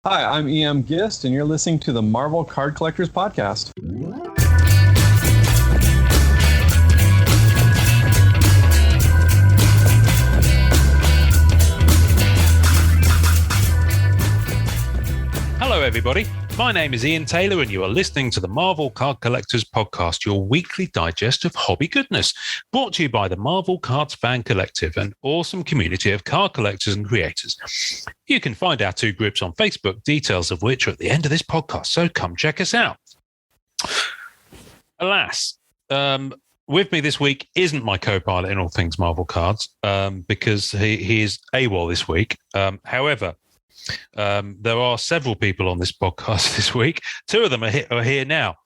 Hi, I'm EM Gist, and you're listening to the Marvel Card Collectors Podcast. Hello, everybody. My name is Ian Taylor, and you are listening to the Marvel Card Collectors Podcast, your weekly digest of hobby goodness, brought to you by the Marvel Cards Fan Collective, an awesome community of card collectors and creators. You can find our two groups on Facebook, details of which are at the end of this podcast, so come check us out. Alas, with me this week isn't my co-pilot in all things Marvel Cards, because he is AWOL this week. However, there are several people on this podcast this week. Two of them are here now.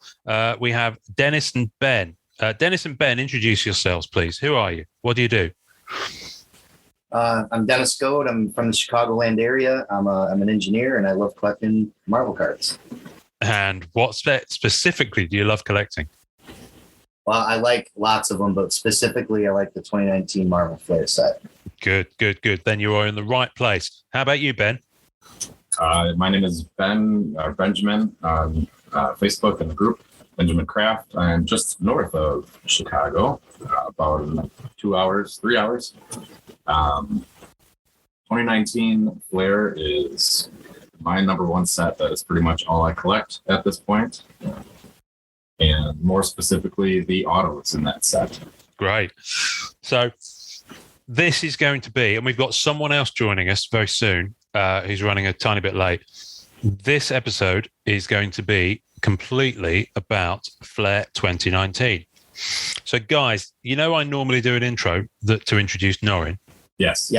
We have Dennis and Ben. Dennis and Ben, introduce yourselves, please. Who are you? What do you do? I'm Dennis Goad. I'm from the Chicagoland area. I'm an engineer, and I love collecting Marvel cards. And what specifically do you love collecting? Well, I like lots of them, but specifically, I like the 2019 Marvel Flair set. Good. Then you are in the right place. How about you, Ben? My name is Benjamin on Facebook in the group, Benjamin Craft. I'm just north of Chicago, about 3 hours. 2019 Flair is my number one set. That is pretty much all I collect at this point. And more specifically, the autos in that set. Great. So this is going to be, and we've got someone else joining us very soon. Who's running a tiny bit late. This episode is going to be completely about Flair 2019. So, guys, you know I normally do an intro to introduce Norrin. Yes.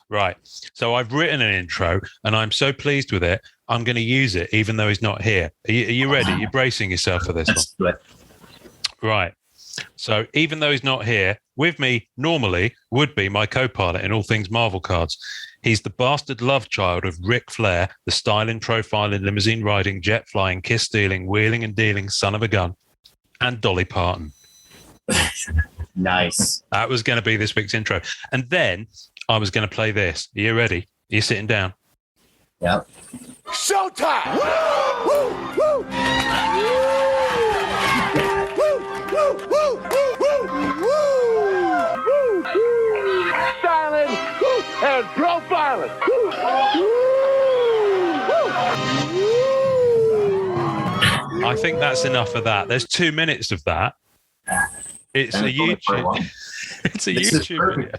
Right. So I've written an intro, and I'm so pleased with it. I'm going to use it, even though he's not here. Are you ready? You're bracing yourself for this one. Right. So even though he's not here, with me normally would be my co-pilot in all things Marvel cards. He's the bastard love child of Ric Flair, the styling, profiling, limousine riding, jet flying, kiss stealing, wheeling and dealing son of a gun, and Dolly Parton. Nice. That was going to be this week's intro. And then I was going to play this. Are you ready? Are you sitting down? Yep. Showtime! Woo! Woo! Styling and profiling. I think that's enough of that. There's 2 minutes of that. It's a YouTube. It's a YouTube video.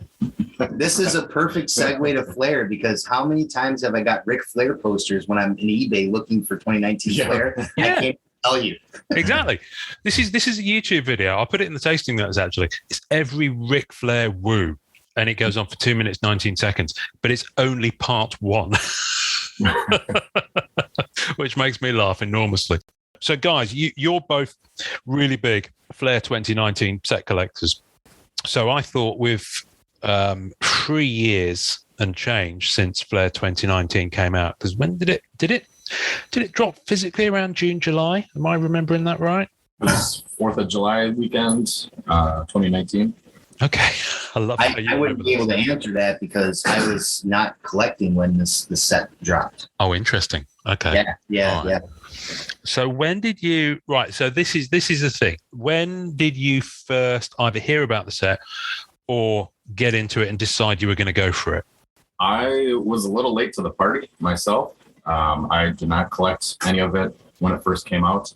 This is a perfect segue to Flair, because how many times have I got Ric Flair posters when I'm in eBay looking for 2019 Flair? Yeah. I can't tell you. Exactly. This is a YouTube video. I'll put it in the tasting notes, actually. It's every Ric Flair woo, and it goes on for 2 minutes, 19 seconds, but it's only part one, which makes me laugh enormously. So, guys, you're both really big Flair 2019 set collectors. So I thought with 3 years and change since Flair 2019 came out, because when did it drop physically? Around June, July? Am I remembering that right? It was 4th of July weekend, 2019. Okay. I love how you I wouldn't be able to answer that because I was not collecting when the set dropped. Oh, interesting. Okay. Yeah. So when did you, right, so this is the thing. When did you first either hear about the set or get into it and decide you were going to go for it? I was a little late to the party myself. I did not collect any of it when it first came out.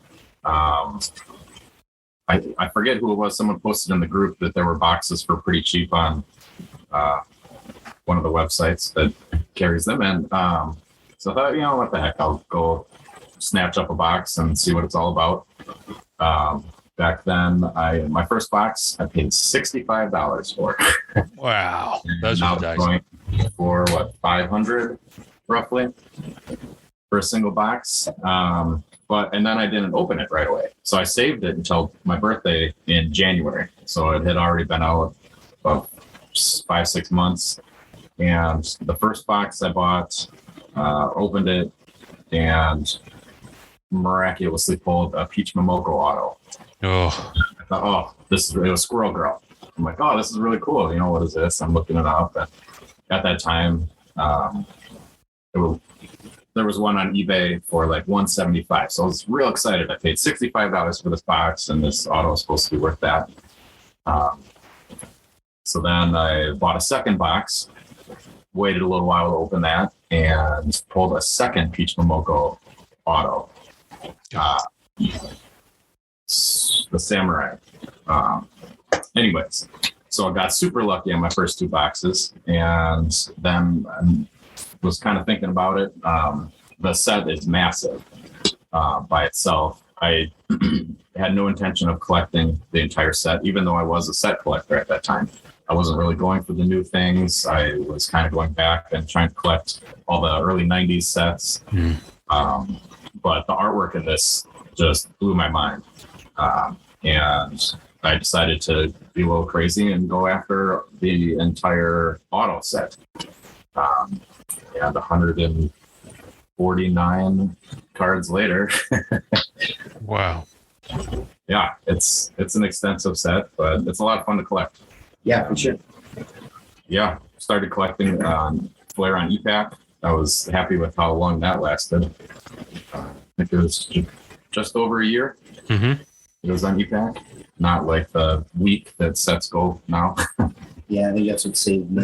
I forget who it was. Someone posted in the group that there were boxes for pretty cheap on one of the websites that carries them. And so I thought, what the heck, I'll go snatch up a box and see what it's all about. Back then, my first box, I paid $65 for. Wow. Those now were days. Going for $500 roughly for a single box. And then I didn't open it right away. So I saved it until my birthday in January. So it had already been out about 5-6 months. And the first box I bought, opened it, and miraculously pulled a Peach Momoko auto. Oh. I thought, it was Squirrel Girl. I'm like, this is really cool. What is this? I'm looking it up. And at that time, there was one on eBay for like $175. So I was real excited. I paid $65 for this box, and this auto was supposed to be worth that. So then I bought a second box, waited a little while to open that, and pulled a second Peach Momoko auto. The Samurai. Anyways, so I got super lucky on my first two boxes, and then I was kind of thinking about it. The set is massive by itself. I had no intention of collecting the entire set, even though I was a set collector at that time. I wasn't really going for the new things. I was kind of going back and trying to collect all the early 90s sets. But the artwork in this just blew my mind. And I decided to be a little crazy and go after the entire auto set. And 149 cards later. Wow. Yeah, it's an extensive set, but it's a lot of fun to collect. Yeah, for sure. Yeah, started collecting Flair on EPAC. I was happy with how long that lasted. I think it was just over a year. Mm-hmm. It was on EPAC, not like the week that sets go now. Yeah, I think that's what saved me.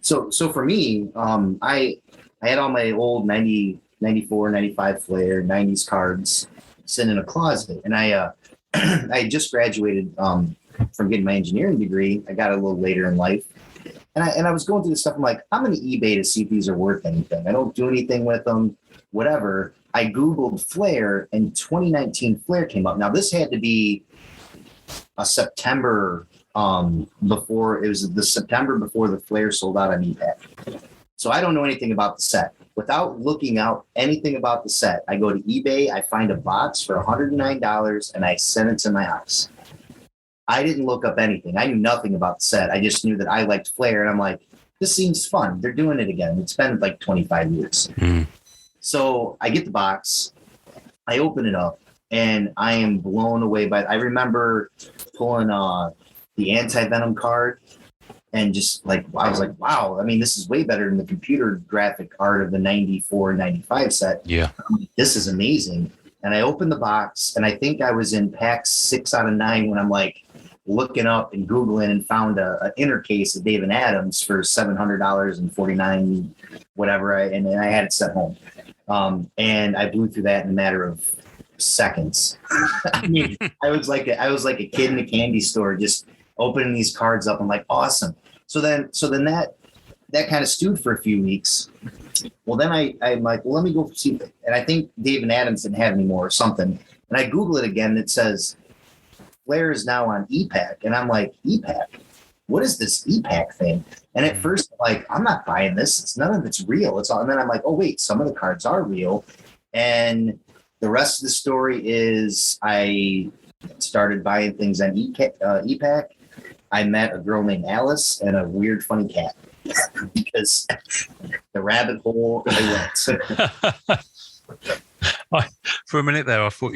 So for me, I had all my old 90, 94, 95 Flair, 90s cards sitting in a closet. And I I just graduated from getting my engineering degree. I got it a little later in life. And I was going through this stuff. I'm like, I'm going to eBay to see if these are worth anything. I don't do anything with them, whatever. I Googled Flair, and 2019 Flair came up. Now, this had to be a September before. It was the September before the Flair sold out on eBay. So I don't know anything about the set. Without looking out anything about the set, I go to eBay, I find a box for $109, and I send it to my house. I didn't look up anything. I knew nothing about the set. I just knew that I liked Flair, and I'm like, this seems fun. They're doing it again. It's been like 25 years. So I get the box, I open it up, and I am blown away by it. I remember pulling the anti-venom card, and just like, I was like, wow, I mean, this is way better than the computer graphic art of the 94, 95 set. Yeah. This is amazing. And I opened the box, and I think I was in pack 6 out of 9 when I'm like looking up and Googling and found an inner case of David Adams for $700 and 49 whatever. And I had it sent home. And I blew through that in a matter of seconds. I mean, I was like a kid in a candy store, just opening these cards up. I'm like, awesome. So then that kind of stewed for a few weeks. Well, then I'm like, well, let me go see. And I think David Adams didn't have any more or something. And I Google it again, and it says Flair is now on EPAC. And I'm like, EPAC? What is this EPAC thing? And at first, like, I'm not buying this. It's none of it's real. It's all. And then I'm like, oh wait, some of the cards are real. And the rest of the story is I started buying things on EPAC. I met a girl named Alice and a weird, funny cat because the rabbit hole I went. For a minute there, I thought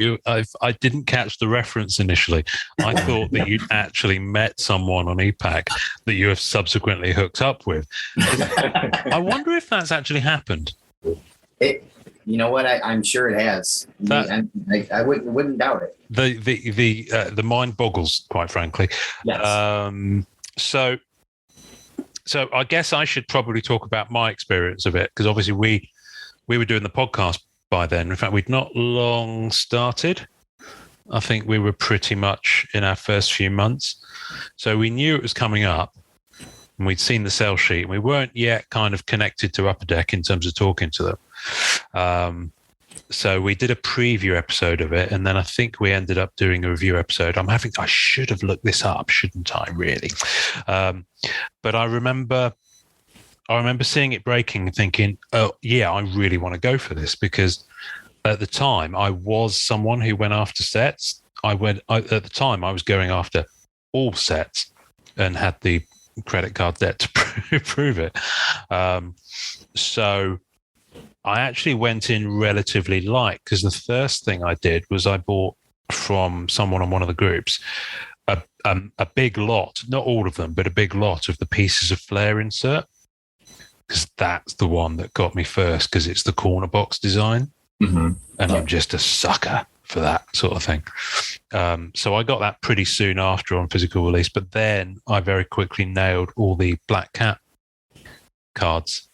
I didn't catch the reference initially. I thought that you'd actually met someone on EPAC that you have subsequently hooked up with. I wonder if that's actually happened. You know what? I'm sure it has. I wouldn't doubt it. The mind boggles, quite frankly. Yes. So I guess I should probably talk about my experience of it, because obviously we were doing the podcast by then. In fact, we'd not long started. I think we were pretty much in our first few months. So we knew it was coming up, and we'd seen the sell sheet, and we weren't yet kind of connected to Upper Deck in terms of talking to them. So we did a preview episode of it, and then I think we ended up doing a review episode. I should have looked this up, shouldn't I, really? But I remember seeing it breaking and thinking, oh, yeah, I really want to go for this, because at the time I was someone who went after sets. At the time I was going after all sets and had the credit card debt to prove it. So I actually went in relatively light, because the first thing I did was I bought from someone on one of the groups a big lot, not all of them, but a big lot of the pieces of Flair insert. because that's the one that got me first because it's the corner box design. Mm-hmm. And I'm just a sucker for that sort of thing. So I got that pretty soon after on physical release, but then I very quickly nailed all the Black Cat cards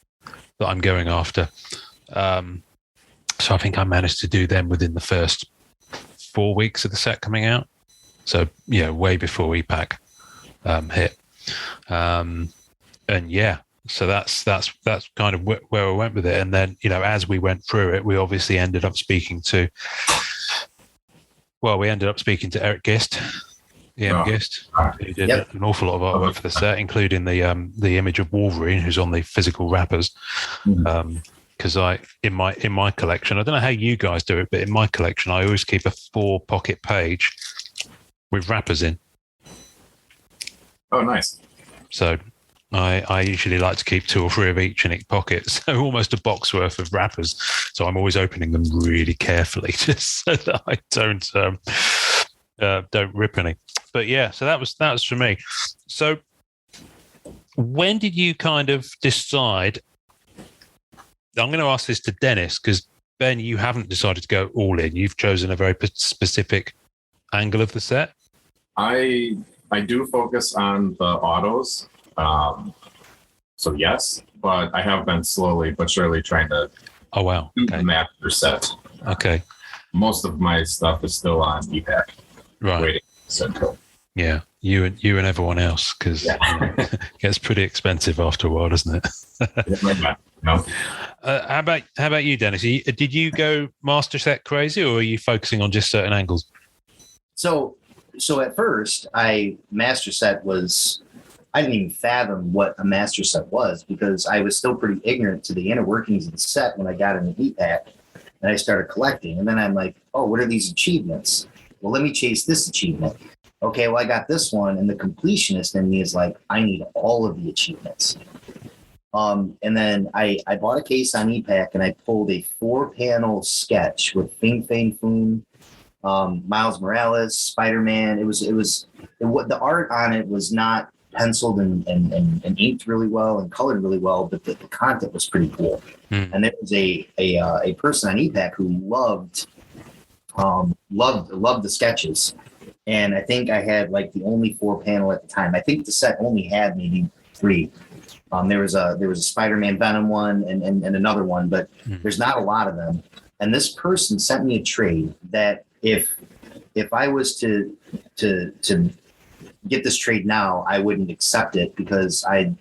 that I'm going after. So I think I managed to do them within the first 4 weeks of the set coming out. So, way before EPAC hit. And yeah, so that's kind of where I went with it. And then, as we went through it, we obviously ended up speaking to Eric Gist, Gist, who did an awful lot of artwork for the set, including the image of Wolverine, who's on the physical wrappers. Because in my collection, I don't know how you guys do it, but in my collection, I always keep a 4-pocket page with wrappers in. Oh, nice. So I usually like to keep 2 or 3 of each in each pocket, so almost a box worth of wrappers. So I'm always opening them really carefully, just so that I don't rip any. But yeah, so that was for me. So when did you kind of decide? I'm going to ask this to Dennis because Ben, you haven't decided to go all in. You've chosen a very specific angle of the set. I do focus on the autos. So yes, but I have been slowly but surely trying to do the master set. Okay. Most of my stuff is still on EPAC. Right. Waiting. So yeah, you and everyone else, because it gets pretty expensive after a while, doesn't it? No. How about you, Dennis? Did you go master set crazy, or are you focusing on just certain angles? So at first, master set was, I didn't even fathom what a master set was because I was still pretty ignorant to the inner workings of the set when I got in the EPAC and I started collecting. And then I'm like, oh, what are these achievements? Well, let me chase this achievement. Okay, well, I got this one, and the completionist in me is like, I need all of the achievements. And then I bought a case on EPAC and I pulled a 4-panel sketch with Fing Fang Foom, Miles Morales, Spider-Man. The art on it was not penciled and inked really well and colored really well, but the content was pretty cool. And there was a person on EPAC who loved the sketches. And I think I had like the only 4-panel at the time. I think the set only had maybe 3. There was a Spider-Man Venom one and another one, but there's not a lot of them. And this person sent me a trade that if I was to get this trade now, I wouldn't accept it because I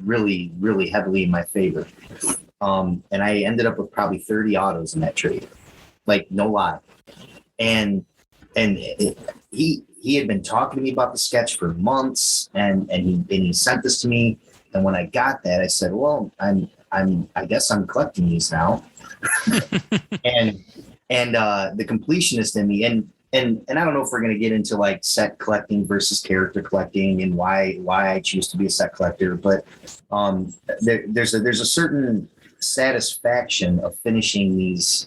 really, really heavily in my favor. And I ended up with probably 30 autos in that trade, like no lie. And he had been talking to me about the sketch for months, and he sent this to me. And when I got that, I said, well, I guess I'm collecting these now. and the completionist in me, and I don't know if we're going to get into like set collecting versus character collecting and why I choose to be a set collector, but there's a certain satisfaction of finishing these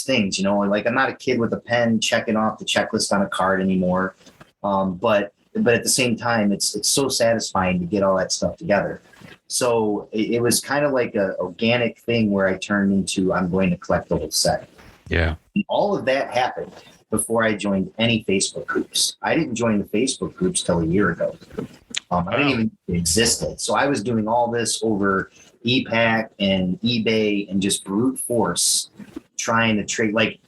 things, like I'm not a kid with a pen checking off the checklist on a card anymore. But at the same time, it's so satisfying to get all that stuff together. So it was kind of like an organic thing where I turned into, I'm going to collect the whole set. Yeah. And all of that happened before I joined any Facebook groups. I didn't join the Facebook groups till a year ago. I didn't even exist yet. So I was doing all this over EPAC and eBay and just brute force trying to trade. Like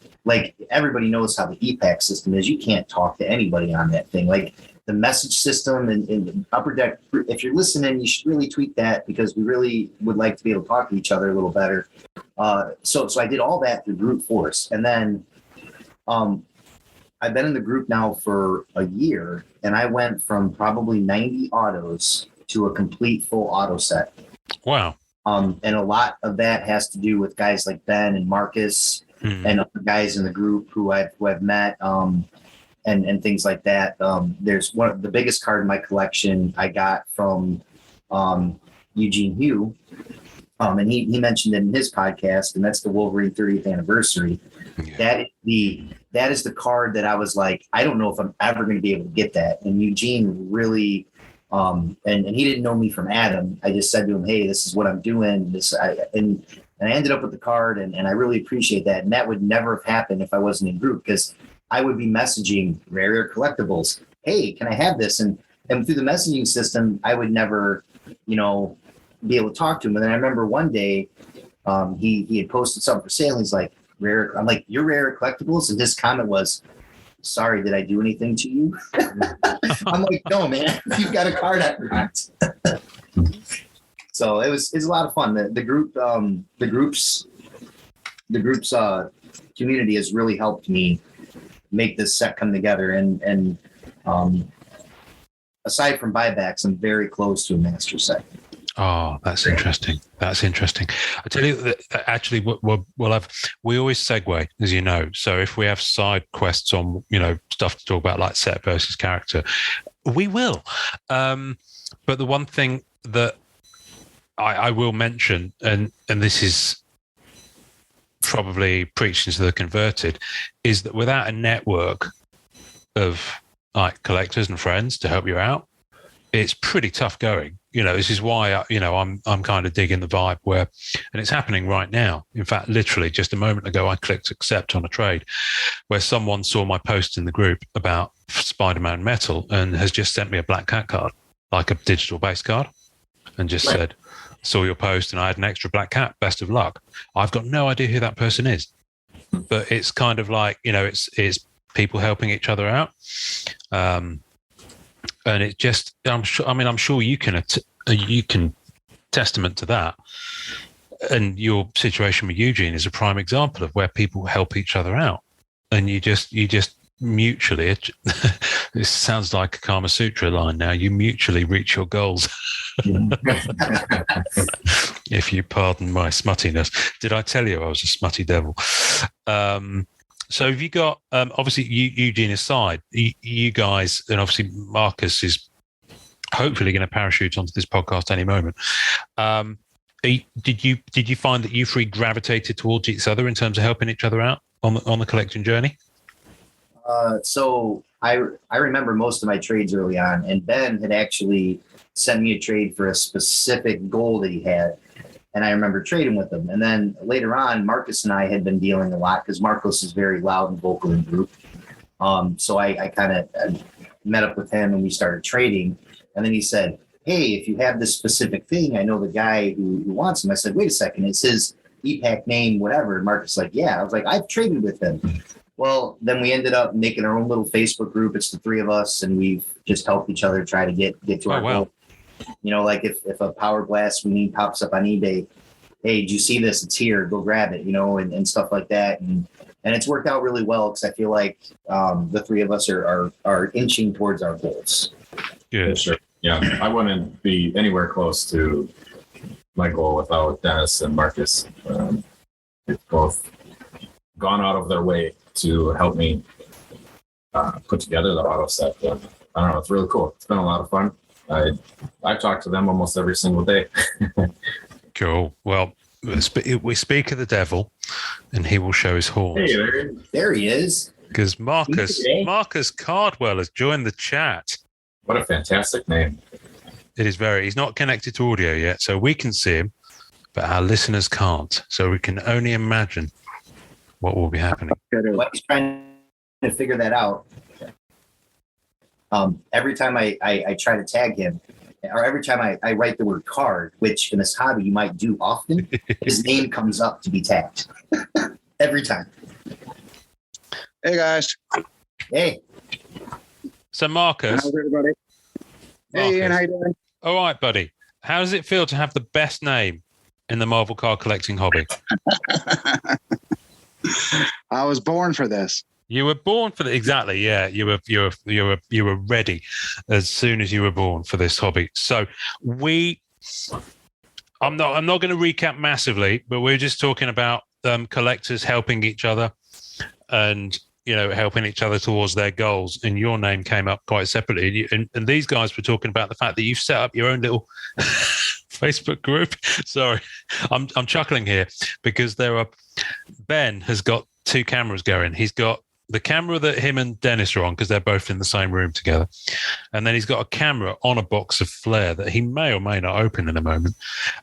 everybody knows how the EPAC system is. You can't talk to anybody on that thing. Like the message system and Upper Deck, if you're listening, you should really tweak that because we really would like to be able to talk to each other a little better. So I did all that through brute force. And then I've been in the group now for a year, and I went from probably 90 autos to a complete full auto set. Wow. And a lot of that has to do with guys like Ben and Marcus and other guys in the group who I've met. And things like that. There's one of the biggest card in my collection I got from Eugene Hugh. And he mentioned it in his podcast, and that's the Wolverine 30th anniversary. Yeah. That is the card that I was like, I don't know if I'm ever going to be able to get that. And Eugene really And he didn't know me from Adam. I just said to him, "Hey, this is what I'm doing." And I ended up with the card, and I really appreciate that. And that would never have happened if I wasn't in group, because I would be messaging Rare Collectibles, "Hey, can I have this?" And through the messaging system, I would never, be able to talk to him. And then I remember one day, he had posted something for sale. And he's like, "Rare." I'm like, "You're Rare Collectibles?" And his comment was, "Sorry, did I do anything to you?" I'm like, "No, man, you've got a card I want." So it's a lot of fun. The group's community has really helped me make this set come together. And aside from buybacks, I'm very close to a master set. Oh, that's interesting. That's interesting. I tell you that actually, we always segue, as you know. So if we have side quests on, stuff to talk about like set versus character, we will. But the one thing that I will mention, and this is probably preaching to the converted, is that without a network of like collectors and friends to help you out, it's pretty tough going. This is why I'm kind of digging the vibe where, and it's happening right now. In fact, literally just a moment ago, I clicked accept on a trade where someone saw my post in the group about Spider-Man Metal and has just sent me a Black Cat card, like a digital base card, and just said, "Saw your post and I had an extra Black Cat. Best of luck." I've got no idea who that person is, but it's kind of like, it's people helping each other out. And it just, I'm sure you can testament to that. And your situation with Eugene is a prime example of where people help each other out. And you just mutually, this sounds like a Kama Sutra line now, you mutually reach your goals. If you pardon my smuttiness. Did I tell you I was a smutty devil? So have you got, obviously Eugene aside, you guys, and obviously Marcus is hopefully going to parachute onto this podcast any moment. Did you find that you three gravitated towards each other in terms of helping each other out on the collecting journey? So I remember most of my trades early on, and Ben had actually sent me a trade for a specific goal that he had. And I remember trading with him. And then later on, Marcus and I had been dealing a lot because Marcus is very loud and vocal in group. So I kind of met up with him and we started trading. And then he said, "Hey, if you have this specific thing, I know the guy who wants him." I said, "Wait a second, it's his EPAC name, whatever." And Marcus like, "Yeah." I was like, "I've traded with him." Well, then we ended up making our own little Facebook group. It's the three of us, and we've just helped each other try to get to our goal. Like if a Power Blast we need pops up on eBay, "Hey, did you see this? It's here. Go grab it," and stuff like that. And it's worked out really well because I feel like the three of us are inching towards our goals. Good. Sure. Yeah, I wouldn't be anywhere close to my goal without Dennis and Marcus. They've both gone out of their way to help me put together the auto set. I don't know. It's really cool. It's been a lot of fun. I talk to them almost every single day. Cool. Well, we speak of the devil, and he will show his horns. Hey, there he is. Because Marcus Cardwell has joined the chat. What a fantastic name! It is he's not connected to audio yet, so we can see him, but our listeners can't. So we can only imagine what will be happening. Well, he's trying to figure that out. Every time I try to tag him, or every time I write the word card, which in this hobby you might do often, his name comes up to be tagged. Every time. Hey guys. Hey. So Marcus. How's everybody? Hey Ian, how you doing? All right, buddy. How does it feel to have the best name in the Marvel card collecting hobby? I was born for this. You were born for exactly, yeah. You were ready as soon as you were born for this hobby. So I'm not going to recap massively, but we're just talking about collectors helping each other and helping each other towards their goals. And your name came up quite separately. And these guys were talking about the fact that you've set up your own little Facebook group. Sorry, I'm chuckling here because Ben has got two cameras going. He's got the camera that him and Dennis are on, because they're both in the same room together. And then he's got a camera on a box of Flair that he may or may not open in a moment.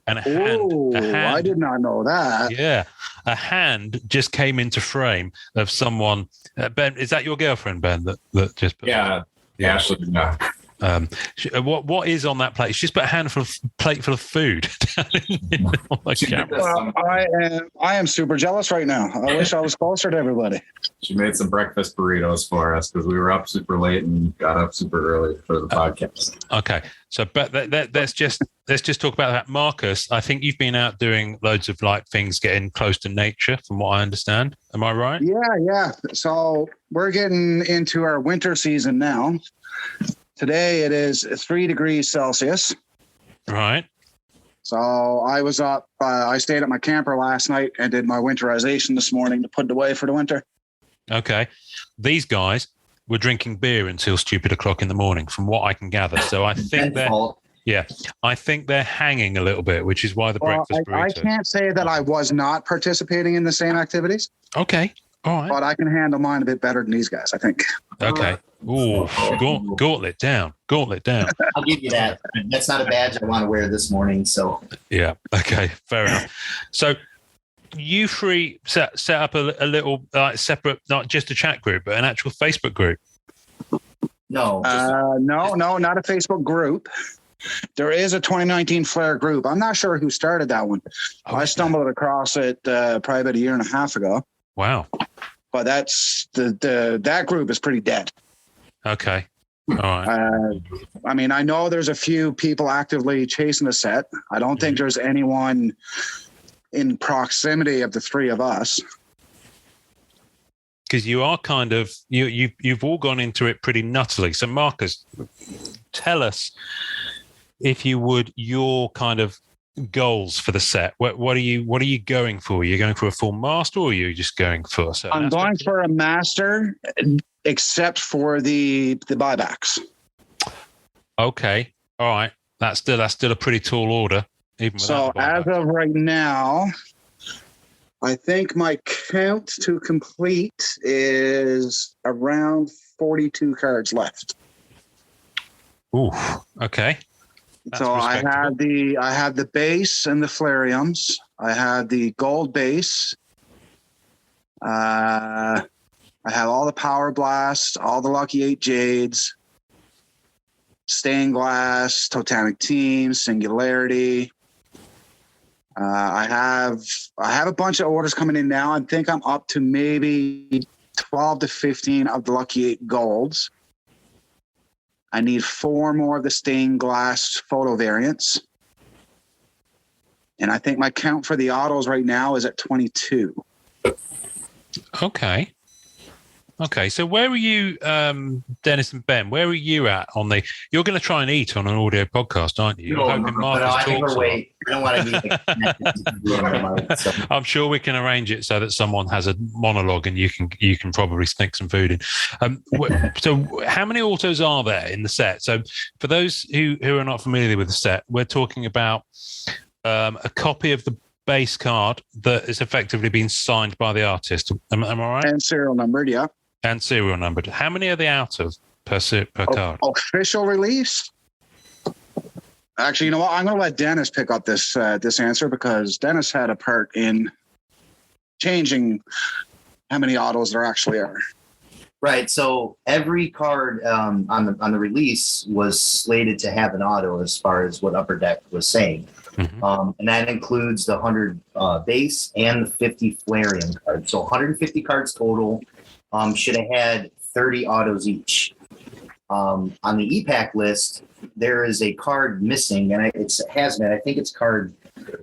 And a hand, I did not know that. yeah, a hand just came into frame of someone. Ben, is that your girlfriend, Ben? That just put Yeah, Ashley. Yeah. What is on that plate? She's put a plate full of food on the camera. Well, I am super jealous right now. I wish I was closer to everybody. She made some breakfast burritos for us because we were up super late and got up super early for the podcast. Okay, so but let's just talk about that, Marcus. I think you've been out doing loads of like things, getting close to nature, from what I understand. Am I right? Yeah. So we're getting into our winter season now. Today it is 3 degrees Celsius. Right. So I was up. I stayed at my camper last night and did my winterization this morning to put it away for the winter. Okay. These guys were drinking beer until stupid o'clock in the morning, from what I can gather. So I think they're hanging a little bit, which is why the breakfast burrito. I can't say that I was not participating in the same activities. Okay. All right. But I can handle mine a bit better than these guys, I think. Okay. Ooh, gauntlet down. I'll give you that. That's not a badge I want to wear this morning. So yeah. Okay. Fair enough. So you three set up a little separate, not just a chat group, but an actual Facebook group. No, not a Facebook group. There is a 2019 Flair group. I'm not sure who started that one. I stumbled across it probably about a year and a half ago. Wow. But that's that group is pretty dead. Okay. All right. I mean, I know there's a few people actively chasing the set. I don't think there's anyone in proximity of the three of us. Because you are kind of you've all gone into it pretty nuttily. So Marcus, tell us, if you would, your kind of goals for the set. What are you going for? Are you going for a full master, or are you just going for a I'm going for a master, except for the buybacks. Okay. All right. That's still a pretty tall order. Even so as of right now, I think my count to complete is around 42 cards left. Ooh. Okay. That's so I have the base and the Flairiums. I have the gold base. I have all the Power Blasts, all the Lucky 8 Jades, Stained Glass, Totemic Team, Singularity. I have a bunch of orders coming in now. I think I'm up to maybe 12 to 15 of the Lucky 8 Golds. I need 4 more of the Stained Glass photo variants. And I think my count for the autos right now is at 22. Okay. So where are you, Dennis and Ben? Where are you at on the? You're going to try and eat on an audio podcast, aren't you? No, I think we're wait. I don't want to be. I'm sure we can arrange it so that someone has a monologue and you can probably sneak some food in. So how many autos are there in the set? So for those who are not familiar with the set, we're talking about a copy of the base card that is effectively being signed by the artist. Am I right? And serial numbered, yeah. And serial numbered. How many are they out of per card? Official release? Actually, you know what? I'm going to let Dennis pick up this answer, because Dennis had a part in changing how many autos there actually are. Right. So every card on the release was slated to have an auto, as far as what Upper Deck was saying. Mm-hmm. And that includes the 100 base and the 50 Flairium cards. So 150 cards total. Should have had 30 autos each. On the EPAC list, there is a card missing, and it's a Hazmat. I think it's card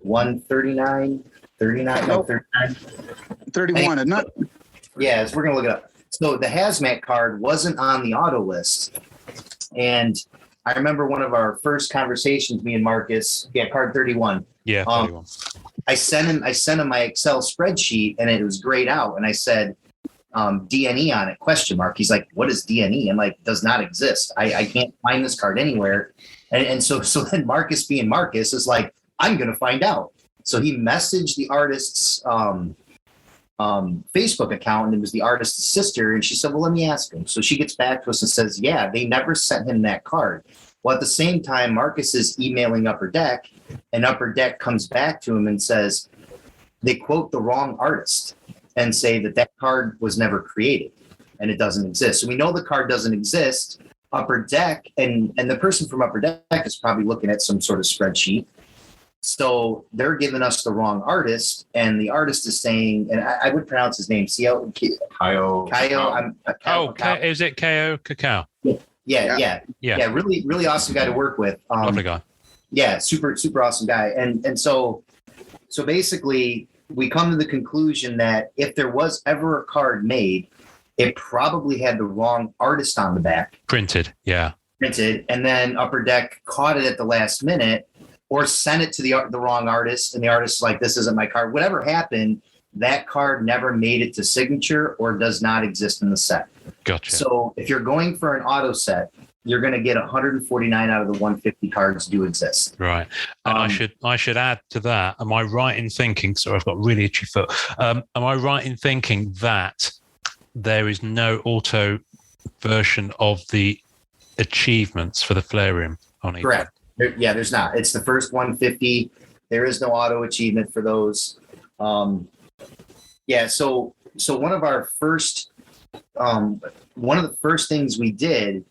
139, 39, no, 39. 31, isn't it? Yeah, we're going to look it up. So the Hazmat card wasn't on the auto list. And I remember one of our first conversations, me and Marcus, card 31. Yeah, 31. I sent him my Excel spreadsheet, and it was grayed out. And I said, DNE on it, question mark. He's like, what is DNE? I'm like, does not exist. I can't find this card anywhere. And so then Marcus, being Marcus, is like, I'm going to find out. So he messaged the artist's Facebook account, and it was the artist's sister. And she said, well, let me ask him. So she gets back to us and says, yeah, they never sent him that card. Well, at the same time, Marcus is emailing Upper Deck, and Upper Deck comes back to him and says they quote the wrong artist and say that card was never created and it doesn't exist. So we know the card doesn't exist. Upper Deck and the person from Upper Deck is probably looking at some sort of spreadsheet. So they're giving us the wrong artist, and the artist is saying, and I would pronounce his name, Kaio. Is it KO Cacao? Yeah. Really, really awesome guy to work with. Lovely guy. Yeah, super, super awesome guy. And so basically, we come to the conclusion that if there was ever a card made, it probably had the wrong artist on the back. Printed, and then Upper Deck caught it at the last minute, or sent it to the wrong artist, and the artist's like, this isn't my card. Whatever happened, that card never made it to signature or does not exist in the set. Gotcha. So if you're going for an auto set, you're going to get 149 out of the 150 cards do exist. Right. And I should add to that, am I right in thinking, sorry, I've got really itchy foot. Am I right in thinking that there is no auto version of the achievements for the Flairium on eBay? Correct. There's not. It's the first 150. There is no auto achievement for those. So one of our first, one of the first things we did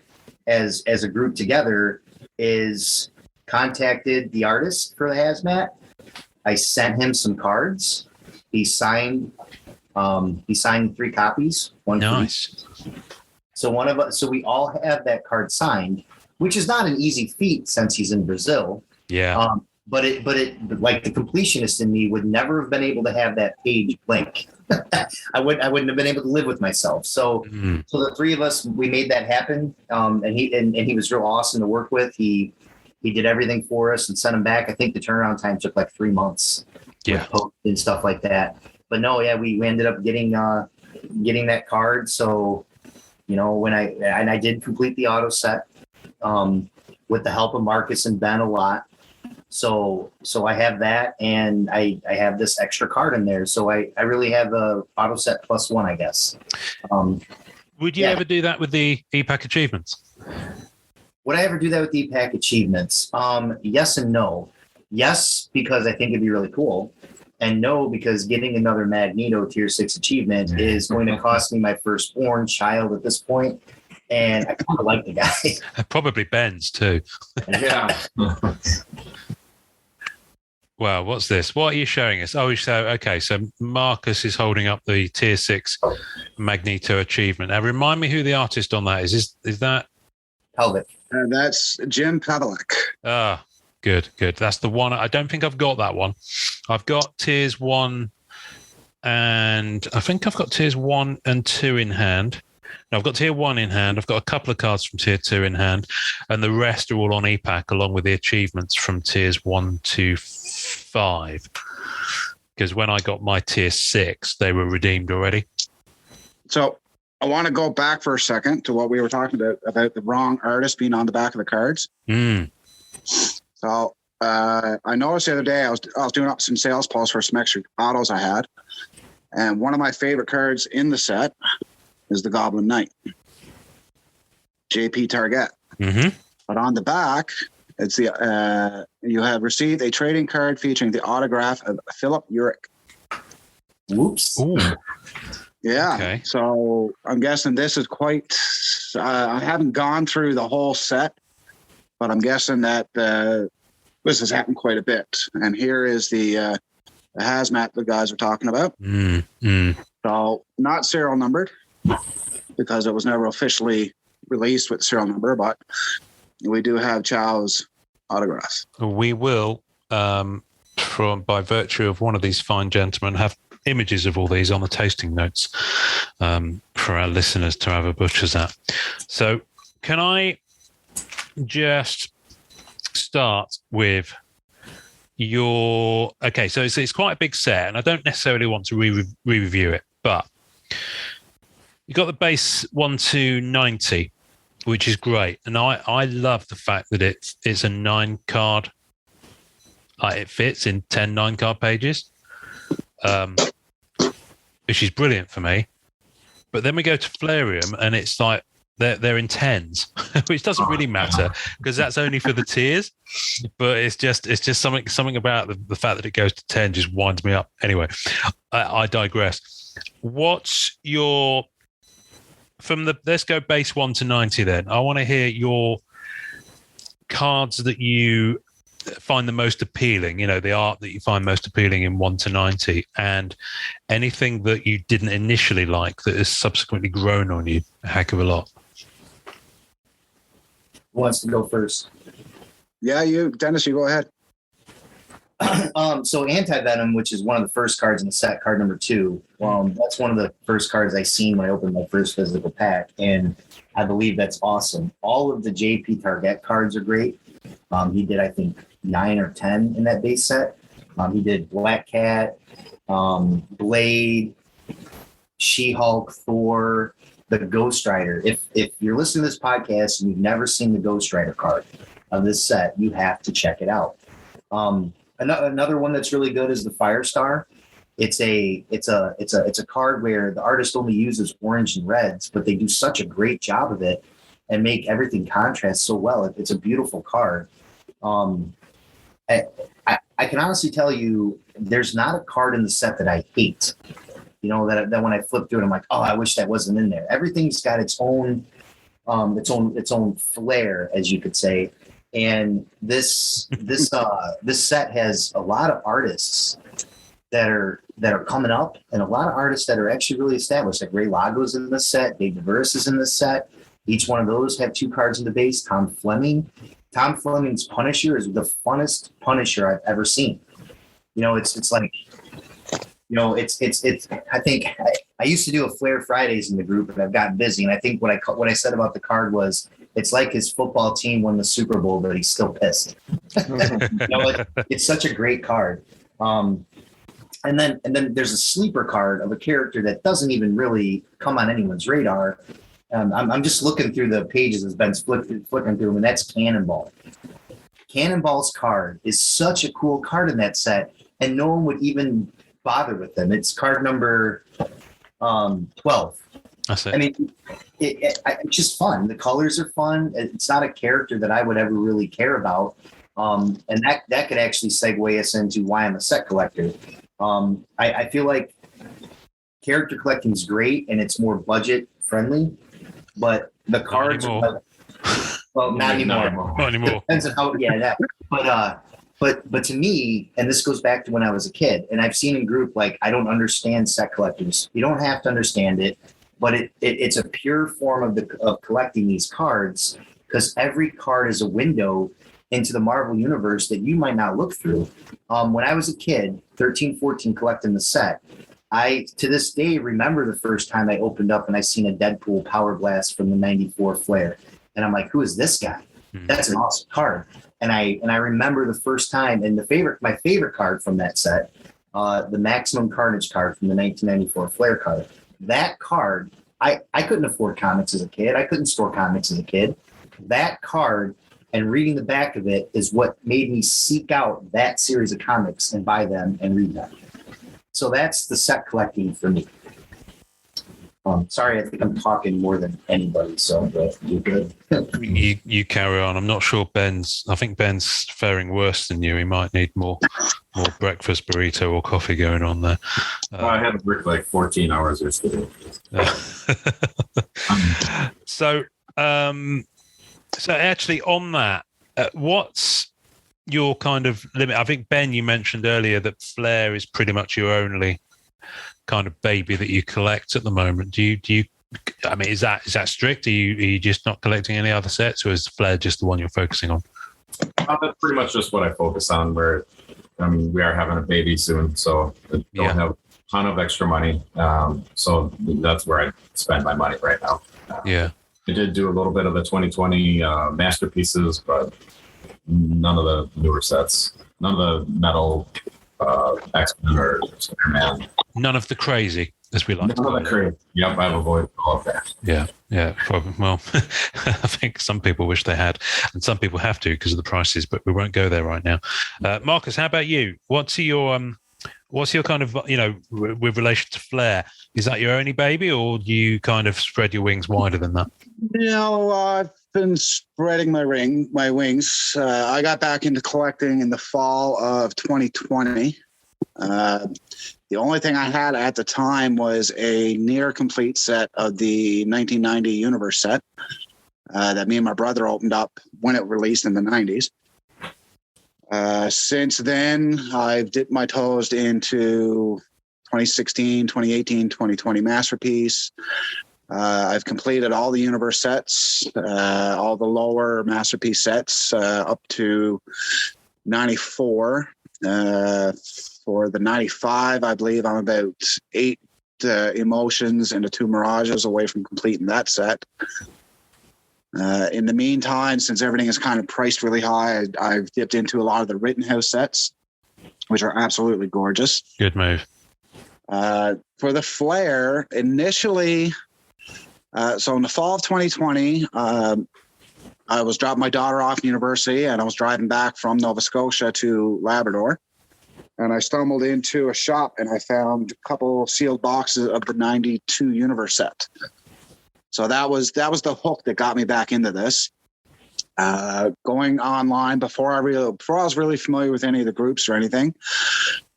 as a group together is contacted the artist for the hazmat. I sent him some cards. He signed 3 copies. One nice. So we all have that card signed, which is not an easy feat since he's in Brazil. Yeah. But it like the completionist in me would never have been able to have that page blank. I wouldn't have been able to live with myself. So so the 3 of us, we made that happen. And he was real awesome to work with. He did everything for us and sent him back. I think the turnaround time took like 3 months. Yeah. And stuff like that. But no, yeah, we ended up getting that card. So, when I did complete the auto set, with the help of Marcus and Ben a lot. So I have that, and I have this extra card in there. So I really have a auto set +1, I guess. Would you ever do that with the EPAC achievements? Would I ever do that with the EPAC achievements? Yes and no. Yes, because I think it'd be really cool. And no, because getting another Magneto tier 6 achievement is going to cost me my firstborn child at this point. And I kind of like the guy. Probably Ben's too. Yeah. Wow, what's this? What are you showing us? Oh, so Marcus is holding up the tier 6 Magneto achievement. Now, remind me who the artist on that is. Is that Pelvic? That's Jim Pavlik. Ah, good. That's the one. I don't think I've got that one. I've got tiers 1, and I think I've got tiers 1 and 2 in hand. No, I've got tier 1 in hand. I've got a couple of cards from tier 2 in hand, and the rest are all on EPAC along with the achievements from tiers 1 to 5. Because when I got my tier 6, they were redeemed already. So I want to go back for a second to what we were talking about the wrong artist being on the back of the cards. So I noticed the other day I was doing up some sales posts for some extra autos I had, and one of my favorite cards in the set is the Goblin Knight, JP Target. But on the back, it's the you have received a trading card featuring the autograph of Philip Urich. Whoops. Ooh. Yeah. Okay. So I'm guessing this is quite. I haven't gone through the whole set, but I'm guessing that this has happened quite a bit. And here is the hazmat the guys are talking about. So not serial numbered, because it was never officially released with serial number, but we do have Chow's autograph. We will, by virtue of one of these fine gentlemen, have images of all these on the tasting notes for our listeners to have a butcher's at. So can I just start with your... Okay, so it's quite a big set, and I don't necessarily want to re-review it, but you got the base 1-90, which is great. And I love the fact that it's a 9-card. It fits in 10 9-card pages. which is brilliant for me. But then we go to Flairium, and it's like they're in tens, which doesn't really matter because that's only for the tiers. But it's just something about the fact that it goes to 10 just winds me up. Anyway, I digress. What's your let's go base 1 to 90 then. I want to hear your cards that you find the most appealing, the art that you find most appealing in 1 to 90, and anything that you didn't initially like that has subsequently grown on you a heck of a lot. Who wants to go first? Yeah, Dennis, you go ahead. So Anti-Venom, which is one of the first cards in the set, card number 2, that's one of the first cards I seen when I opened my first physical pack, and I believe that's awesome. All of the JP Target cards are great. He did, I think, 9 or 10 in that base set. He did Black Cat, Blade, She-Hulk, Thor, the Ghost Rider. If you're listening to this podcast and you've never seen the Ghost Rider card of this set, you have to check it out. Another one that's really good is the Firestar. It's a card where the artist only uses orange and reds, but they do such a great job of it and make everything contrast so well. It's a beautiful card. I can honestly tell you, there's not a card in the set that I hate. That when I flip through it, I'm like, oh, I wish that wasn't in there. Everything's got its own flair, as you could say. And this set has a lot of artists that are coming up, and a lot of artists that are actually really established. Like Ray Lago's in this set, Dave DeVers is in this set. Each one of those have 2 cards in the base. Tom Fleming's Punisher is the funnest Punisher I've ever seen. It's like, I think I used to do a Flair Fridays in the group, and I've gotten busy. And I think what I said about the card was, it's like his football team won the Super Bowl, but he's still pissed. It's such a great card. And then there's a sleeper card of a character that doesn't even really come on anyone's radar. I'm just looking through the pages as Ben's flicking through them, and that's Cannonball. Cannonball's card is such a cool card in that set, and no one would even bother with them. It's card number 12. That's it. I mean, it's just fun. The colors are fun. It's not a character that I would ever really care about. And that could actually segue us into why I'm a set collector. I feel like character collecting is great and it's more budget friendly, but the cards are not anymore. Not anymore. Depends on how, yeah, that. But to me, and this goes back to when I was a kid, and I've seen in group, like, I don't understand set collectors. You don't have to understand it, but it's a pure form of collecting these cards, because every card is a window into the Marvel universe that you might not look through. When I was a kid, 13, 14, collecting the set, I, to this day, remember the first time I opened up and I seen a Deadpool Power Blast from the 94 Flair. And I'm like, who is this guy? That's an awesome card. And I remember the first time, and my favorite card from that set, the Maximum Carnage card from the 1994 Flair card. That card, I couldn't afford comics as a kid. I couldn't store comics as a kid. That card and reading the back of it is what made me seek out that series of comics and buy them and read them. So that's the set collecting for me. Sorry, I think I'm talking more than anybody, so you're good. You carry on. I'm not sure I think Ben's faring worse than you. He might need more breakfast burrito or coffee going on there. I had to work like 14 hours yesterday. So actually on that, what's your kind of limit? I think, Ben, you mentioned earlier that Flair is pretty much your only kind of baby that you collect at the moment. Do you I mean, is that strict? Are you just not collecting any other sets, or is Flair just the one you're focusing on? That's pretty much just what I focus on. We are having a baby soon, so I don't have a ton of extra money. So that's where I spend my money right now. I did do a little bit of the 2020 masterpieces, but none of the newer sets, none of the metal X-Men or Superman. None of the crazy, as we like to call it. Yep, I've avoided all of that. Yeah. Well, I think some people wish they had, and some people have to because of the prices, but we won't go there right now. Marcus, how about you? What's your What's your kind of, with relation to Flair? Is that your only baby, or do you kind of spread your wings wider than that? I've been spreading my wings. I got back into collecting in the fall of 2020. The only thing I had at the time was a near complete set of the 1990 Universe set that me and my brother opened up when it released in the 90s. Since then, I've dipped my toes into 2016, 2018, 2020 Masterpiece. I've completed all the Universe sets, all the lower Masterpiece sets up to 94. For the 95, I believe I'm about 8 emotions into 2 mirages away from completing that set. In the meantime, since everything is kind of priced really high, I've dipped into a lot of the Rittenhouse sets, which are absolutely gorgeous. Good move. For the Flair, initially, so in the fall of 2020, I was dropping my daughter off university and I was driving back from Nova Scotia to Labrador. And I stumbled into a shop and I found a couple sealed boxes of the 92 Universe set. So that was the hook that got me back into this. Going online before I was really familiar with any of the groups or anything,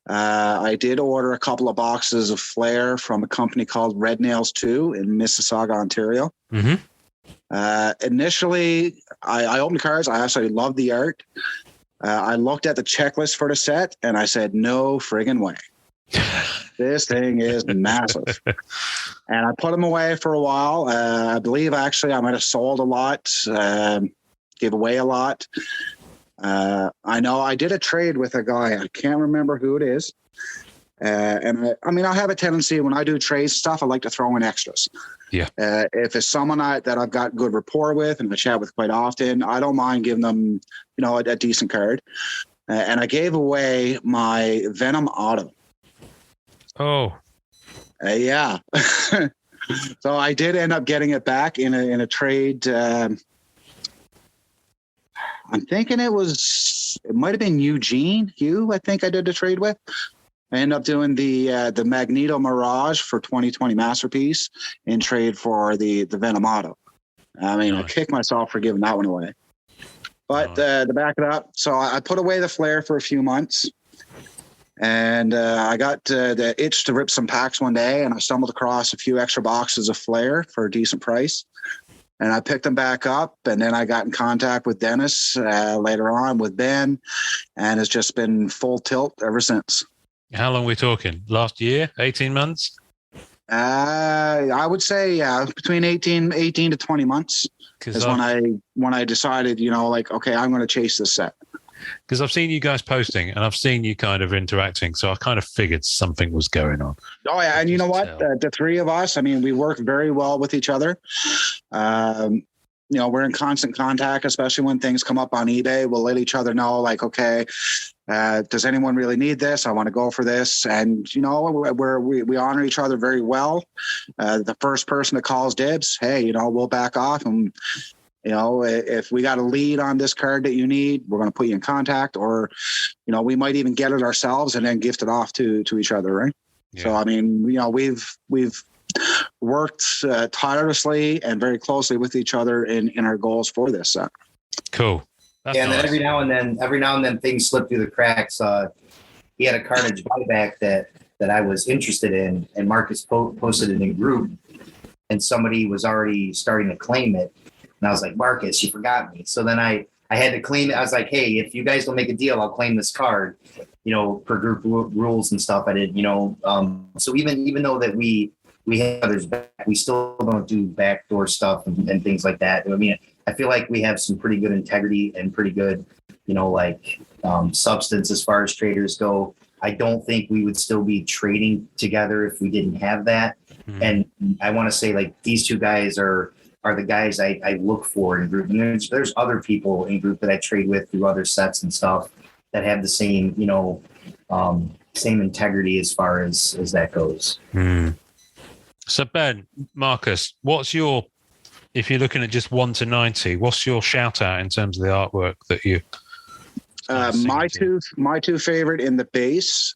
I did order a couple of boxes of Flair from a company called Red Nails 2 in Mississauga, Ontario. Mm-hmm. Initially, I opened the cards. I absolutely loved the art. I looked at the checklist for the set and I said, no friggin' way. This thing is massive. And I put them away for a while. I believe actually I might have sold a lot, gave away a lot. I know I did a trade with a guy. I can't remember who it is. And I have a tendency when I do trades stuff, I like to throw in extras. Yeah. If it's someone that I've got good rapport with and I chat with quite often, I don't mind giving them, a decent card. And I gave away my Venom Auto. Oh. Yeah. So I did end up getting it back in a trade. I'm thinking it might have been Hugh, I think I did the trade with. I ended up doing the Magneto Mirage for 2020 Masterpiece in trade for the Venom Auto. Nice. I kicked myself for giving that one away. But to back it up, so I put away the Flair for a few months. And I got the itch to rip some packs one day, and I stumbled across a few extra boxes of Flair for a decent price. And I picked them back up, and then I got in contact with Dennis later on with Ben, and it's just been full tilt ever since. How long are we talking? Last year? 18 months? I would say, between 18 to 20 months is when I decided, okay, I'm going to chase this set. Because I've seen you guys posting and I've seen you kind of interacting. So I kind of figured something was going on. Oh, yeah. And you know what? The three of us, we work very well with each other. We're in constant contact, especially when things come up on eBay. We'll let each other know, like, okay, does anyone really need this? I want to go for this. And, we honor each other very well. The first person that calls dibs, hey, we'll back off. And, if we got a lead on this card that you need, we're going to put you in contact, or, we might even get it ourselves and then gift it off to each other. Right. Yeah. So, we've worked tirelessly and very closely with each other in our goals for this set. Cool. That's and nice. then every now and then things slip through the cracks. He had a Carnage buyback that I was interested in, and Marcus posted it in group, and somebody was already starting to claim it. And I was like, Marcus, you forgot me. So then I had to claim it. I was like, hey, if you guys don't make a deal, I'll claim this card, per group rules and stuff. I did, so even though that we have others back, we still don't do backdoor stuff and things like that. I feel like we have some pretty good integrity and pretty good, substance as far as traders go. I don't think we would still be trading together if we didn't have that. Mm-hmm. And I want to say, like, these two guys are the guys I look for in group. And there's other people in group that I trade with through other sets and stuff that have the same, same integrity as far as that goes. Mm. So Ben, Marcus, if you're looking at just 1 to 90, what's your shout out in terms of the artwork that you My two favorite in the base.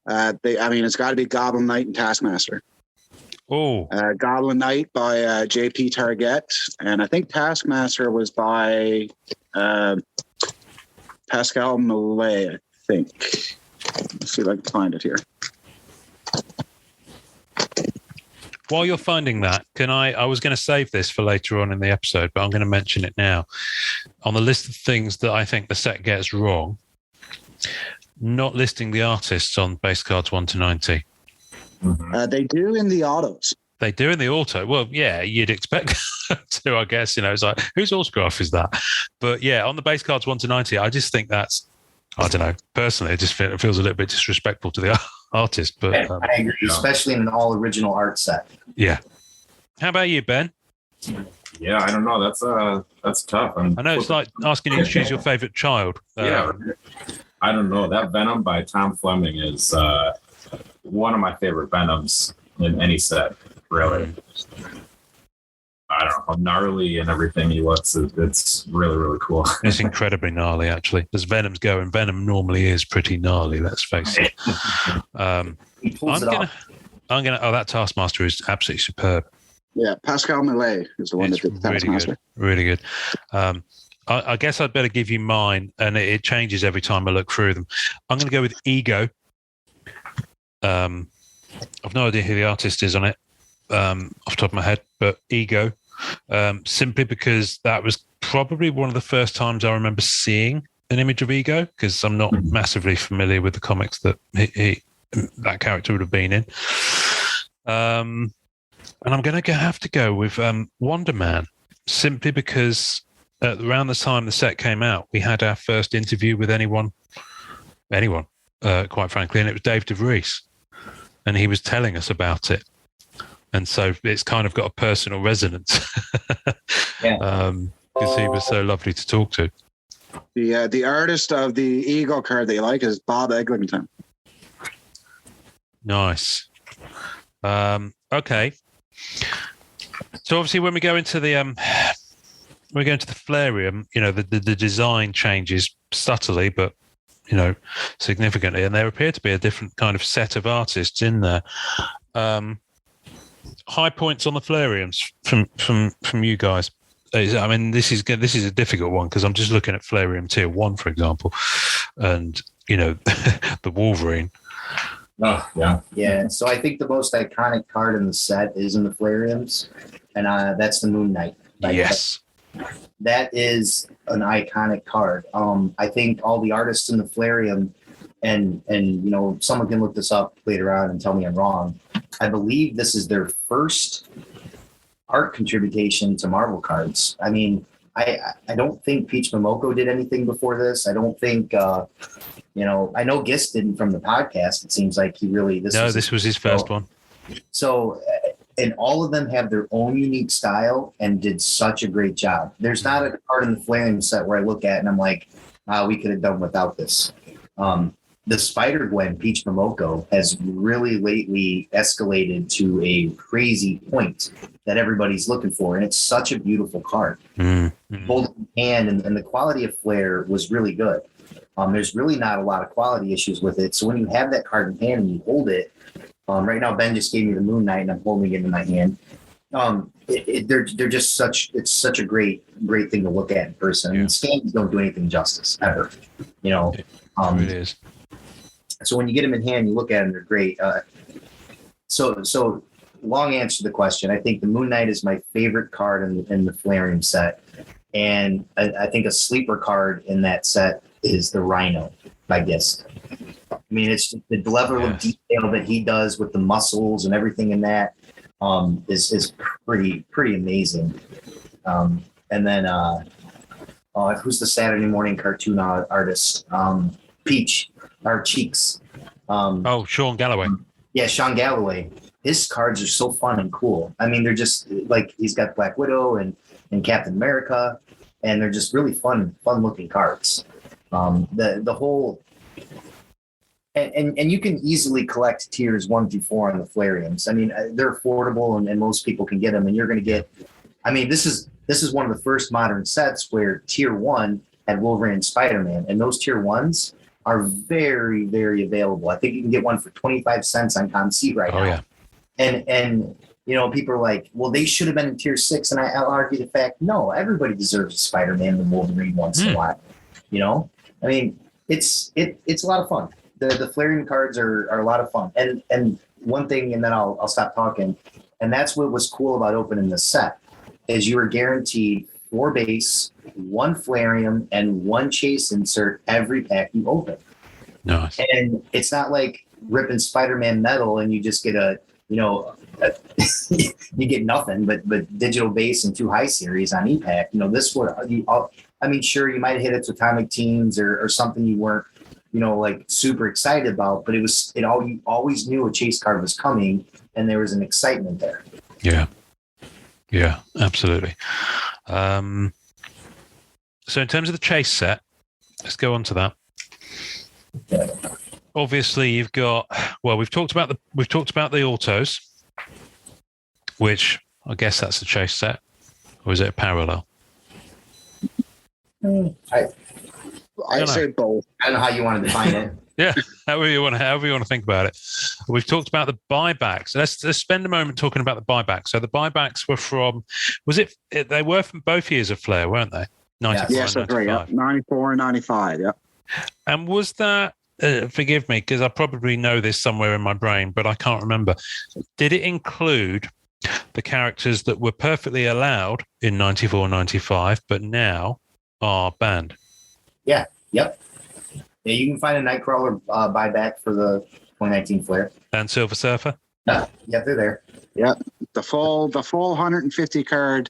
It's got to be Goblin Knight and Taskmaster. Oh, Goblin Knight by J.P. Target, and I think Taskmaster was by Pascal Millet. I think. Let's see if I can find it here. while you're finding that, I was going to save this for later on in the episode, but I'm going to mention it now. On the list of things that I think the set gets wrong, not listing the artists on base cards 1 to 90. They do in the autos. They do in the auto. Well, yeah, you'd expect to, I guess. It's like, whose autograph is that? But yeah, on the base cards 1 to 90, I just think that's, I don't know. Personally, it just feels a little bit disrespectful to the artist. But I agree, especially in an all original art set. Yeah. How about you, Ben? Yeah, I don't know. That's tough. I know it's like asking you to choose your favorite child. Yeah, I don't know. That Venom by Tom Fleming is one of my favorite Venoms in any set. Really, I don't know how gnarly and everything he looks. It's really, really coll. It's incredibly gnarly, actually. As Venoms go, and Venom normally is pretty gnarly. Let's face it. He pulls it off. Oh, that Taskmaster is absolutely superb. Yeah, Pascal Millet is the one that did the Taskmaster. Really good. I guess I'd better give you mine, and it changes every time I look through them. I'm going to go with Ego. I've no idea who the artist is on it off the top of my head, but Ego, simply because that was probably one of the first times I remember seeing an image of Ego, because I'm not massively familiar with the comics that that character would have been in. And I'm going to have to go with Wonder Man, simply because around the time the set came out, we had our first interview with anyone, quite frankly, and it was Dave DeVries, and he was telling us about it. And so it's kind of got a personal resonance because he was so lovely to talk to. The artist of the Eagle card that you like is Bob Eglinton. Nice. Okay. So obviously, when we go into the Flairium, the design changes subtly, but significantly, and there appear to be a different kind of set of artists in there. High points on the Flairiums from you guys. I mean, this is a difficult one because I'm just looking at Flairium Tier 1, for example, and the Wolverine. Oh, yeah. Yeah, so I think the most iconic card in the set is in the Flairiums, and that's the Moon Knight. Yes. That is an iconic card. I think all the artists in the Flairium, and someone can look this up later on and tell me I'm wrong. I believe this is their first art contribution to Marvel cards. I mean, I don't think Peach Momoko did anything before this. I don't think, I know Gist didn't from the podcast. It seems like he really, this was his first one. So, and all of them have their own unique style and did such a great job. There's not a card in the Flairium set where I look at and I'm like, we could have done without this. The Spider-Gwen Peach Momoko has really lately escalated to a crazy point that everybody's looking for. And it's such a beautiful card. Mm-hmm. Hold it in hand, and the quality of Flair was really good. There's really not a lot of quality issues with it. So when you have that card in hand and you hold it, right now Ben just gave me the Moon Knight and I'm holding it in my hand. They're just it's such a great thing to look at in person. Yeah. Scans don't do anything justice ever. It is. So when you get them in hand, you look at them, they're great. So long answer to the question. I think the Moon Knight is my favorite card in the Flairium set. And I think a sleeper card in that set is the Rhino by Gist. I mean, it's just the level of detail that he does with the muscles and everything in that is pretty amazing. And then who's the Saturday morning cartoon artist? Peach, our Cheeks. Sean Galloway. Yeah, Sean Galloway. His cards are so fun and cool. I mean, they're just like he's got Black Widow and Captain America, and they're just really fun looking cards. The whole and you can easily collect tiers 1 through 4 on the Flairiums. I mean, they're affordable and most people can get them, and you're going to get. I mean, this is one of the first modern sets where tier 1 had Wolverine and Spider-Man, and those tier 1s are very, very available. I think you can get one for 25 cents on Conceit right now. Oh yeah. And people are like, well, they should have been in tier 6, and I'll argue the fact, no, everybody deserves a Spider-Man and Wolverine once in a while. I mean, it's a lot of fun. The Flaring cards are a lot of fun. And one thing, and then I'll stop talking, and that's what was cool about opening the set, is you were guaranteed 4 base, 1 Flarium, and 1 chase insert every pack you open. Nice. And it's not like ripping Spider-Man metal and you just get you get nothing but digital base and 2 high series on e-pack. This would, sure, you might hit it to Atomic Teams or something you weren't, like super excited about, but you always knew a chase card was coming and there was an excitement there. Yeah, absolutely. So in terms of the chase set, let's go on to that. Obviously, you've got, well, we've talked about the autos, which I guess that's the chase set, or is it a parallel? I say both. I don't know how you want to define it. Yeah, however you want to think about it. We've talked about the buybacks. Let's spend a moment talking about the buybacks. So the buybacks were from, they were from both years of Flair, weren't they? 94 yes, and that's right. Yep. 94 and 95. Yeah. And was that, forgive me, because I probably know this somewhere in my brain, but I can't remember. Did it include the characters that were perfectly allowed in 94, 95, but now are banned? Yeah. Yep. Yeah, you can find a Nightcrawler buyback for the 2019 Flair. And Silver Surfer? Yeah, they're there. Yep. The full 150 card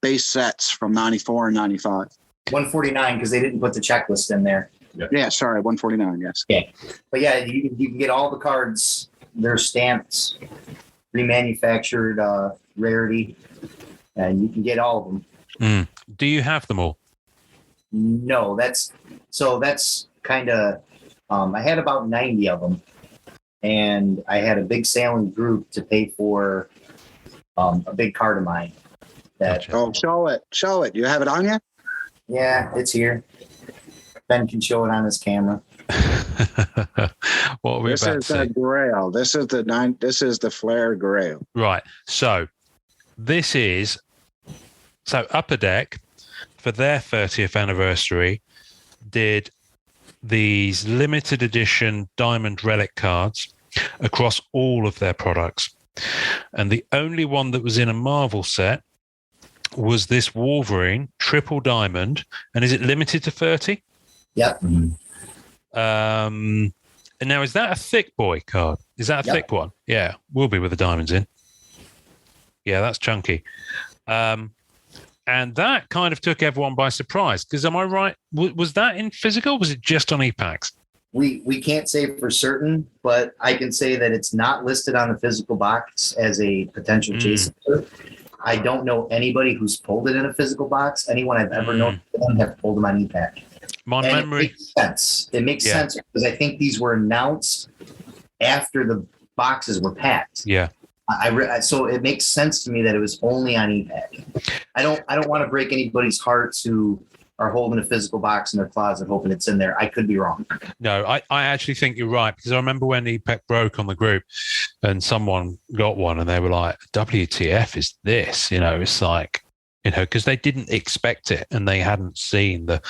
base sets from 94 and 95. 149 because they didn't put the checklist in there. Yeah, sorry, 149, yes. Okay. But yeah, you can get all the cards. They're stamped, remanufactured rarity, and you can get all of them. Do you have them all? No, that's kind of, I had about 90 of them, and I had a big sailing group to pay for a big card of mine. Gotcha. Oh, show it. You have it on you? Yeah, it's here. Ben can show it on his camera. What are we This about is to the see? Grail. This is the Flair Grail. Right. So Upper Deck, for their 30th anniversary, did these limited edition diamond relic cards across all of their products. And the only one that was in a Marvel set was this Wolverine triple diamond. And is it limited to 30? Yep. And now, is that a thick boy card? Is that a thick one? Yeah, will be with the diamonds in. Yeah, that's chunky. And that kind of took everyone by surprise. Because am I right? Was that in physical? Or was it just on e-packs? We can't say for certain, but I can say that it's not listed on the physical box as a potential chase. I don't know anybody who's pulled it in a physical box. Anyone I've ever known have pulled them on e-pack. My memory. It makes sense. It makes sense because I think these were announced after the boxes were packed. Yeah. So it makes sense to me that it was only on e-pack. I don't want to break anybody's hearts who are holding a physical box in their closet hoping it's in there. I could be wrong. No, I actually think you're right, because I remember when e-pack broke on the group and someone got one and they were like, WTF is this? It's like, because they didn't expect it and they hadn't seen the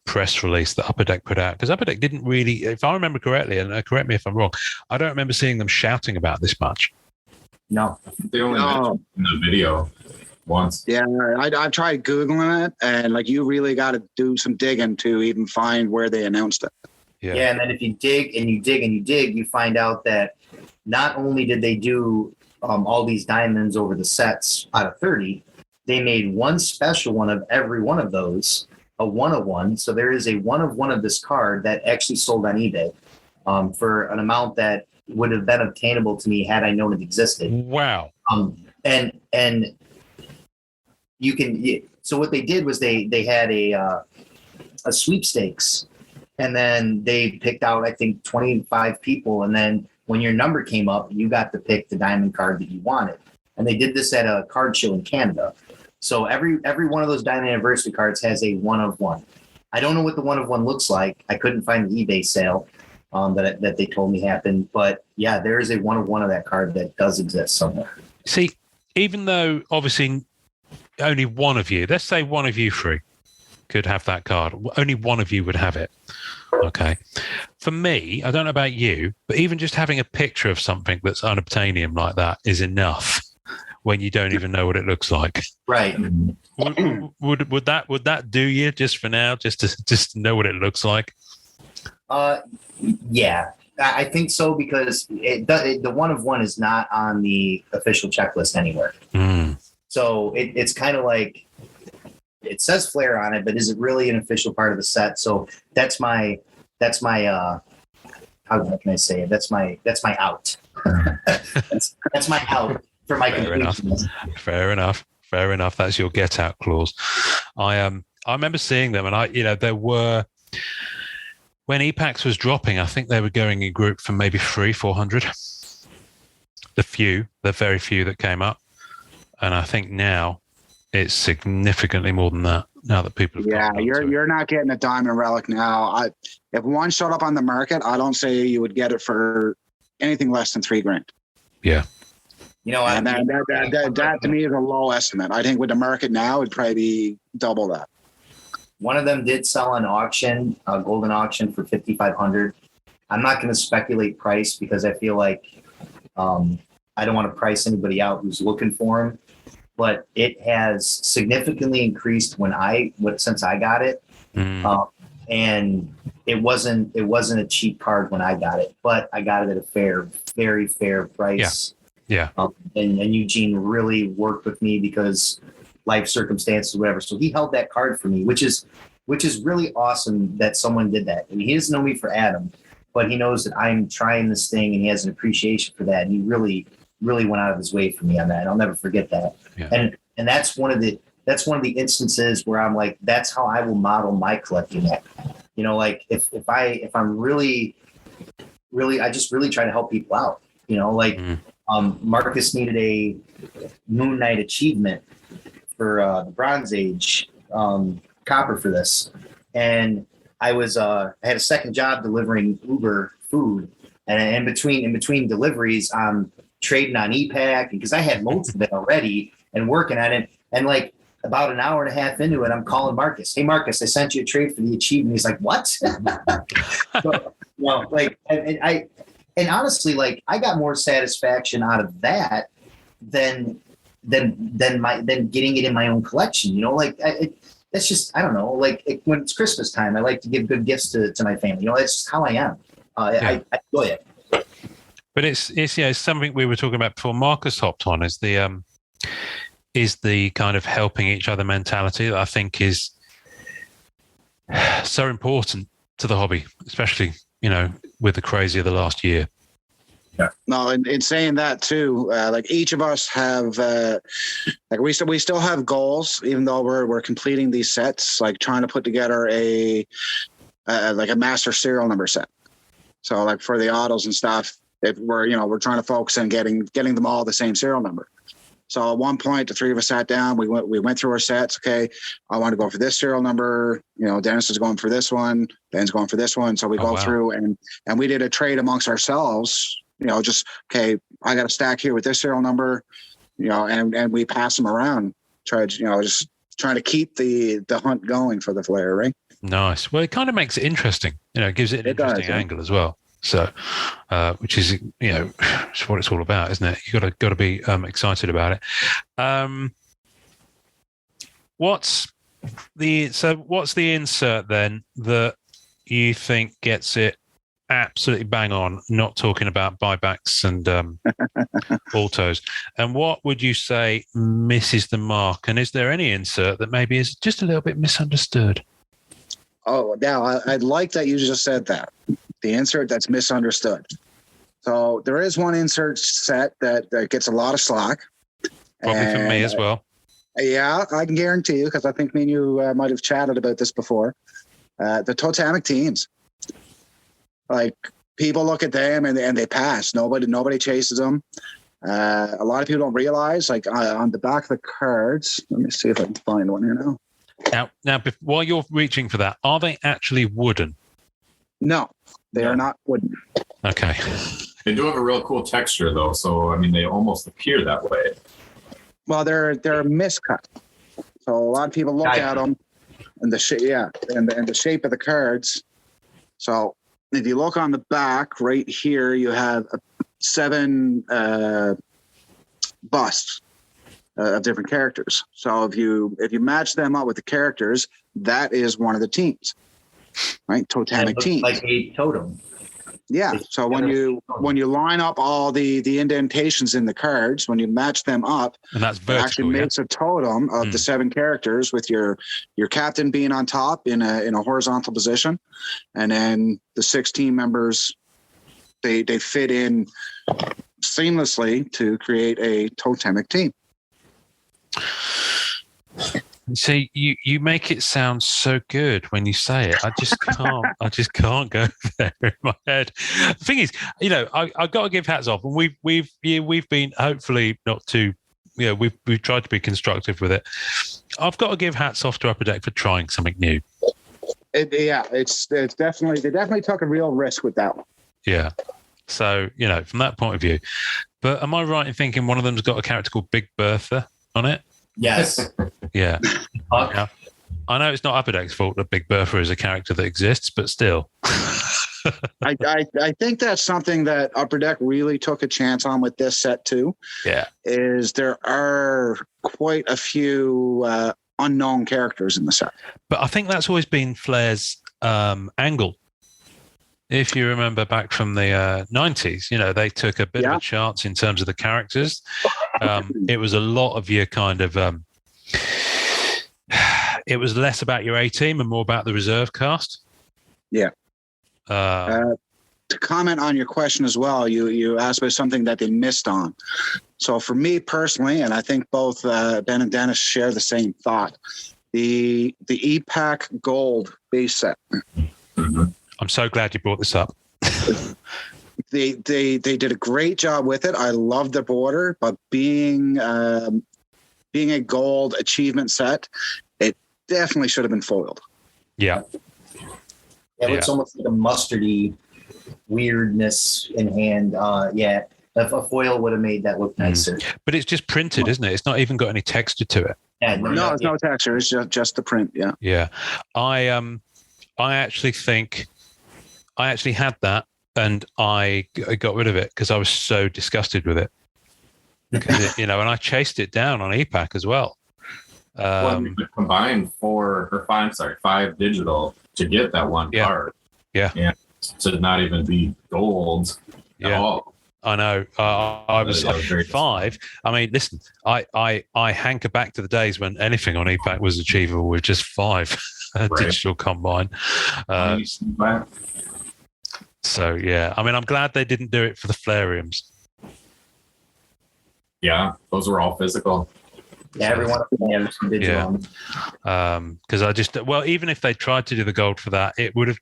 press release that Upper Deck put out. Because Upper Deck didn't really, if I remember correctly, and correct me if I'm wrong, I don't remember seeing them shouting about this much. No. They only mentioned in the video once. Yeah, I tried Googling it, and you really got to do some digging to even find where they announced it. Yeah, and then if you dig and you dig and you dig, you find out that not only did they do all these diamonds over the sets out of 30, they made one special one of every one of those, a 1-of-1. So there is a 1-of-1 of this card that actually sold on eBay for an amount that would have been obtainable to me had I known it existed. Wow. And you can. So what they did was they had a sweepstakes, and then they picked out, I think, 25 people, and then when your number came up, you got to pick the diamond card that you wanted. And they did this at a card show in Canada. So every one of those Diamond Anniversary cards has a 1 of 1. I don't know what the 1 of 1 looks like. I couldn't find the eBay sale that they told me happened. But yeah, there is a 1 of 1 of that card that does exist somewhere. See, even though obviously only one of you, let's say one of you three could have that card, only one of you would have it. Okay. For me, I don't know about you, but even just having a picture of something that's unobtainium like that is enough when you don't even know what it looks like. Right. Would that do you just for now, just to know what it looks like? Yeah, I think so, because the 1 of 1 is not on the official checklist anywhere. So it's kind of like, it says Flair on it, but is it really an official part of the set? So that's my how can I say it? That's my out. that's my out for my completion. Fair enough. That's your get out clause. I remember seeing them, and there were, when EPAX was dropping, I think they were going in group for maybe 300-400. The very few that came up, and I think now it's significantly more than that. Now that people have you're not getting a Diamond Relic now. If one showed up on the market, I don't say you would get it for anything less than $3,000. Yeah. And that to me is a low estimate. I think with the market now, it'd probably be double that. One of them did sell on auction, a golden auction, for $5,500. I'm not going to speculate price, because I feel like I don't want to price anybody out who's looking for them. But it has significantly increased since I got it, and it wasn't a cheap card when I got it, but I got it at a very fair price. Yeah. And Eugene really worked with me, because life circumstances, whatever. So he held that card for me, which is really awesome that someone did that. I mean, he doesn't know me for Adam, but he knows that I'm trying this thing, and he has an appreciation for that. And he really went out of his way for me on that. And I'll never forget that. Yeah. And that's one of the instances where I'm like, that's how I will model my collecting act. Like if I'm really, I just really try to help people out, Marcus needed a Moon Knight achievement for the Bronze Age copper for this. And I had a second job delivering Uber food. And in between deliveries, I'm trading on EPAC, because I had most of it already and working on it. And like about an hour and a half into it, I'm calling Marcus. Hey, Marcus, I sent you a trade for the achievement. He's like, what? And honestly, like, I got more satisfaction out of that than getting it in my own collection. That's just, I don't know. Like when it's Christmas time, I like to give good gifts to my family. That's just how I am. I enjoy it. But it's something we were talking about before Marcus hopped on, is the kind of helping each other mentality that I think is so important to the hobby, especially, with the crazy of the last year. Yeah. No, in saying that too, like each of us have, we still have goals, even though we're completing these sets, like trying to put together a master serial number set. So like for the autos and stuff, we're trying to focus on getting them all the same serial number. So at one point, the three of us sat down. We went through our sets. Okay, I want to go for this serial number. Dennis is going for this one. Ben's going for this one. So we go through and we did a trade amongst ourselves. Just okay. I got a stack here with this serial number. And we pass them around. Just trying to keep the hunt going for the Flair, right? Nice. Well, it kind of makes it interesting. It gives it an interesting angle as well. So, which is, it's what it's all about, isn't it? You got to be excited about it. What's the insert then that you think gets it absolutely bang on? Not talking about buybacks and autos. And what would you say misses the mark? And is there any insert that maybe is just a little bit misunderstood? Oh, now I like that you just said that. The insert that's misunderstood. So there is one insert set that gets a lot of slack. Probably from me as well. Yeah, I can guarantee you, because I think me and you might have chatted about this before. The totemic teams. Like, people look at them and they pass. Nobody chases them. A lot of people don't realize, like on the back of the cards. Let me see if I can find one here now. Now, while you're reaching for that, are they actually wooden? No, they are not wooden. Okay. They do have a real cool texture, though. So I mean, they almost appear that way. Well, they're miscut. So a lot of people look at them and the shape, and the shape of the cards. So if you look on the back right here, you have 7 busts of different characters. So if you match them up with the characters, that is one of the teams, right? Totemic teams, like a totem. Yeah. So when you line up all the indentations in the cards, when you match them up, and that's vertical, it actually makes a totem of the 7 characters, with your captain being on top in a horizontal position, and then the 6 team members, they fit in seamlessly to create a totemic team. See, you make it sound so good when you say it. I just can't go there in my head. The thing is, I've got to give hats off, and we've been hopefully not too, we've tried to be constructive with it. I've got to give hats off to Upper Deck for trying something new. It's definitely, they definitely took a real risk with that one. Yeah. So, from that point of view. But am I right in thinking one of them's got a character called Big Bertha on it? Yes. Yeah. I know it's not Upper Deck's fault that Big Bertha is a character that exists, but still. I think that's something that Upper Deck really took a chance on with this set too. Yeah. Is there are quite a few unknown characters in the set. But I think that's always been Flair's angle. If you remember back from the 90s, they took a bit of a chance in terms of the characters. It was a lot of your kind of, it was less about your A team and more about the reserve cast. Yeah. To comment on your question as well, you asked about something that they missed on. So for me personally, and I think both Ben and Dennis share the same thought, the EPAC Gold base set. Mm-hmm. I'm so glad you brought this up. They did a great job with it. I love the border, but being a gold achievement set, it definitely should have been foiled. Yeah. It looks almost like a mustardy weirdness in hand. A foil would have made that look nicer. But it's just printed, isn't it? It's not even got any texture to it. Yeah, no, it's no texture. It's just the print. Yeah. Yeah. I actually think I actually had that, and I got rid of it because I was so disgusted with it. And I chased it down on EPAC as well. You could combine 5 digital to get that one card. Yeah. And to not even be gold at all. I know. I was 5. I mean, listen, I hanker back to the days when anything on EPAC was achievable with just 5 digital combine. So, yeah. I mean, I'm glad they didn't do it for the Flairiums. Yeah, those were all physical. Yeah, everyone has some digital. Because even if they tried to do the gold for that, it wouldn't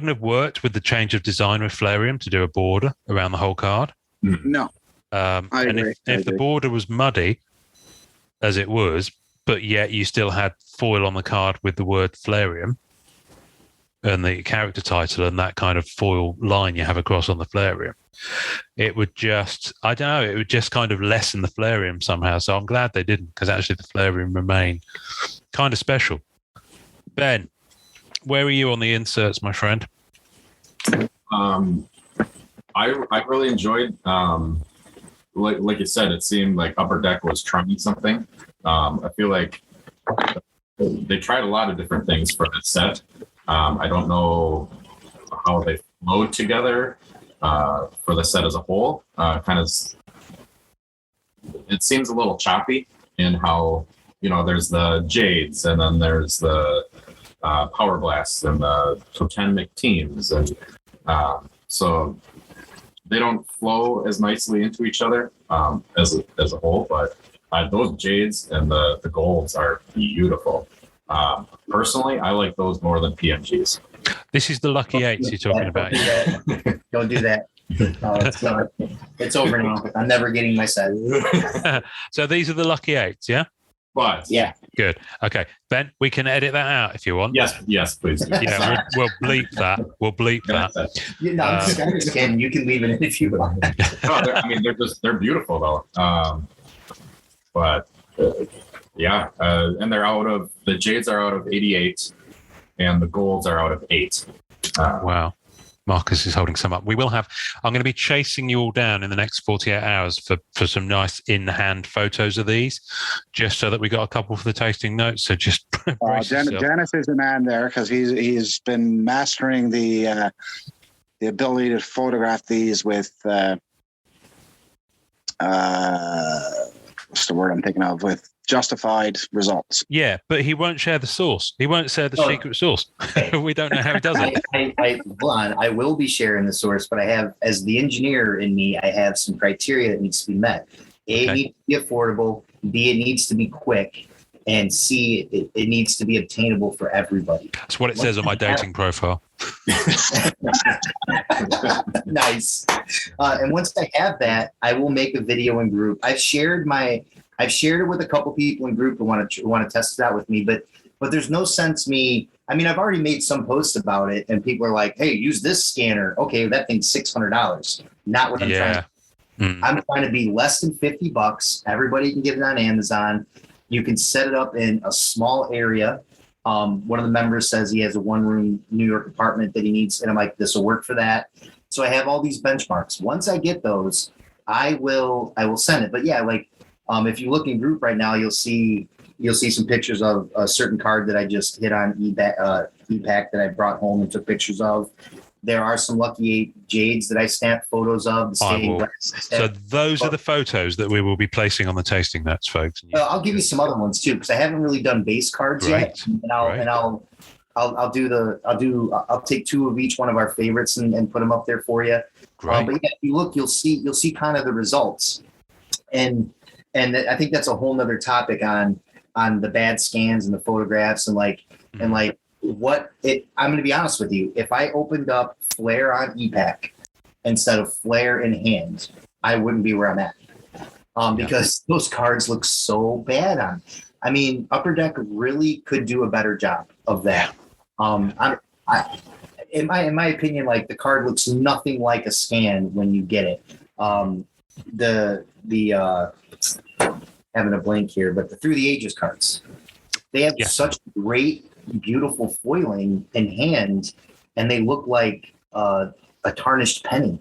have worked with the change of design with Flairium to do a border around the whole card. No. I agree. If the border was muddy, as it was, but yet you still had foil on the card with the word Flairium and the character title and that kind of foil line you have across on the Flairium, it would just, I don't know, it would just kind of lessen the Flairium somehow. So I'm glad they didn't, because actually the Flairium remain kind of special. Ben, where are you on the inserts, my friend? I really enjoyed, like you said, it seemed like Upper Deck was trying something. I feel like they tried a lot of different things for this set. I don't know how they flowed together for the set as a whole. It seems a little choppy in how, there's the Jades and then there's the Power Blasts and the Totemic teams. And so they don't flow as nicely into each other as a whole, but those Jades and the Golds are beautiful. Personally, I like those more than PMGs. This is the Lucky Eights you're talking about. Don't do that. It's over now. I'm never getting my set. So these are the lucky eights, yeah? But Yeah. Good. Okay. Ben, we can edit that out if you want. yes, please. Yeah, we'll bleep that. We'll bleep that. I'm just kidding. You can leave it in if you want. No, they're beautiful though. But yeah, and the jades are out of 88, and the golds are out of 8. Wow. Marcus is holding some up. I'm going to be chasing you all down in the next 48 hours for some nice in-hand photos of these, just so that we got a couple for the tasting notes. So just brace yourself. Dennis is the man there because he's been mastering the ability to photograph these with what's the word I'm thinking of, with justified results. Yeah, but he won't share the source. He won't share the secret source. We don't know how he does it. I will be sharing the source, but I have, as the engineer in me, I have some criteria that needs to be met. A, it needs to be affordable. B, it needs to be quick. And C, it needs to be obtainable for everybody. That's what it says on my dating profile. Nice. And once I have that, I will make a video in group. I've shared it with a couple people in group who want to test it out with me, but there's no sense me. I mean, I've already made some posts about it, and people are like, "Hey, use this scanner." Okay, that thing's $600. Not what I'm trying to do. I'm trying to be less than $50. Everybody can get it on Amazon. You can set it up in a small area. One of the members says he has a 1-room New York apartment that he needs, and I'm like, this will work for that. So I have all these benchmarks. Once I get those, I will send it. But yeah, like if you look in group right now, you'll see some pictures of a certain card that I just hit on ePack that I brought home and took pictures of. There are some Lucky 8 jades that I snapped photos of. So those are the photos that we will be placing on the tasting notes, folks. I'll give you some other ones too, because I haven't really done base cards yet. And I'll take 2 of each one of our favorites and put them up there for you. Great. But yeah, if you look, you'll see kind of the results. And I think that's a whole nother topic on the bad scans and the photographs and I'm going to be honest with you. If I opened up Flair on ePack instead of Flair in hand, I wouldn't be where I'm at. Because those cards look so bad on. I mean, Upper Deck really could do a better job of that. In my opinion, like the card looks nothing like a scan when you get it. Having a blank here, but the Through the Ages cards, they have such great, beautiful foiling in hand, and they look like a tarnished penny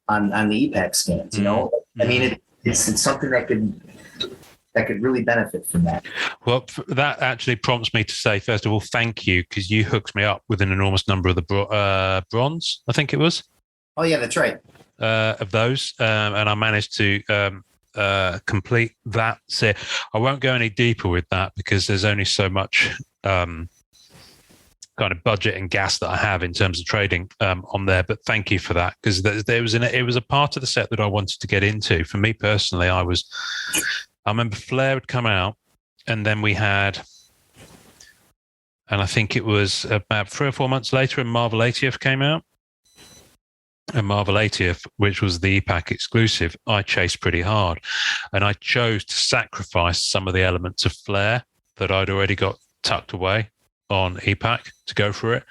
on the ePack scans. You know, I mean, it's something that could really benefit from that. Well, that actually prompts me to say, first of all, thank you, because you hooked me up with an enormous number of the bronze, I think it was. Oh yeah, that's right. Of those, and I managed to complete that set. I won't go any deeper with that because there's only so much kind of budget and gas that I have in terms of trading on there. But thank you for that, because it was a part of the set that I wanted to get into. For me personally, I remember Flair had come out, and then we had, and I think it was about 3 or 4 months later, and Marvel 80th came out. And Marvel 80th, which was the ePack exclusive, I chased pretty hard. And I chose to sacrifice some of the elements of Flair that I'd already got tucked away on ePack to go for it.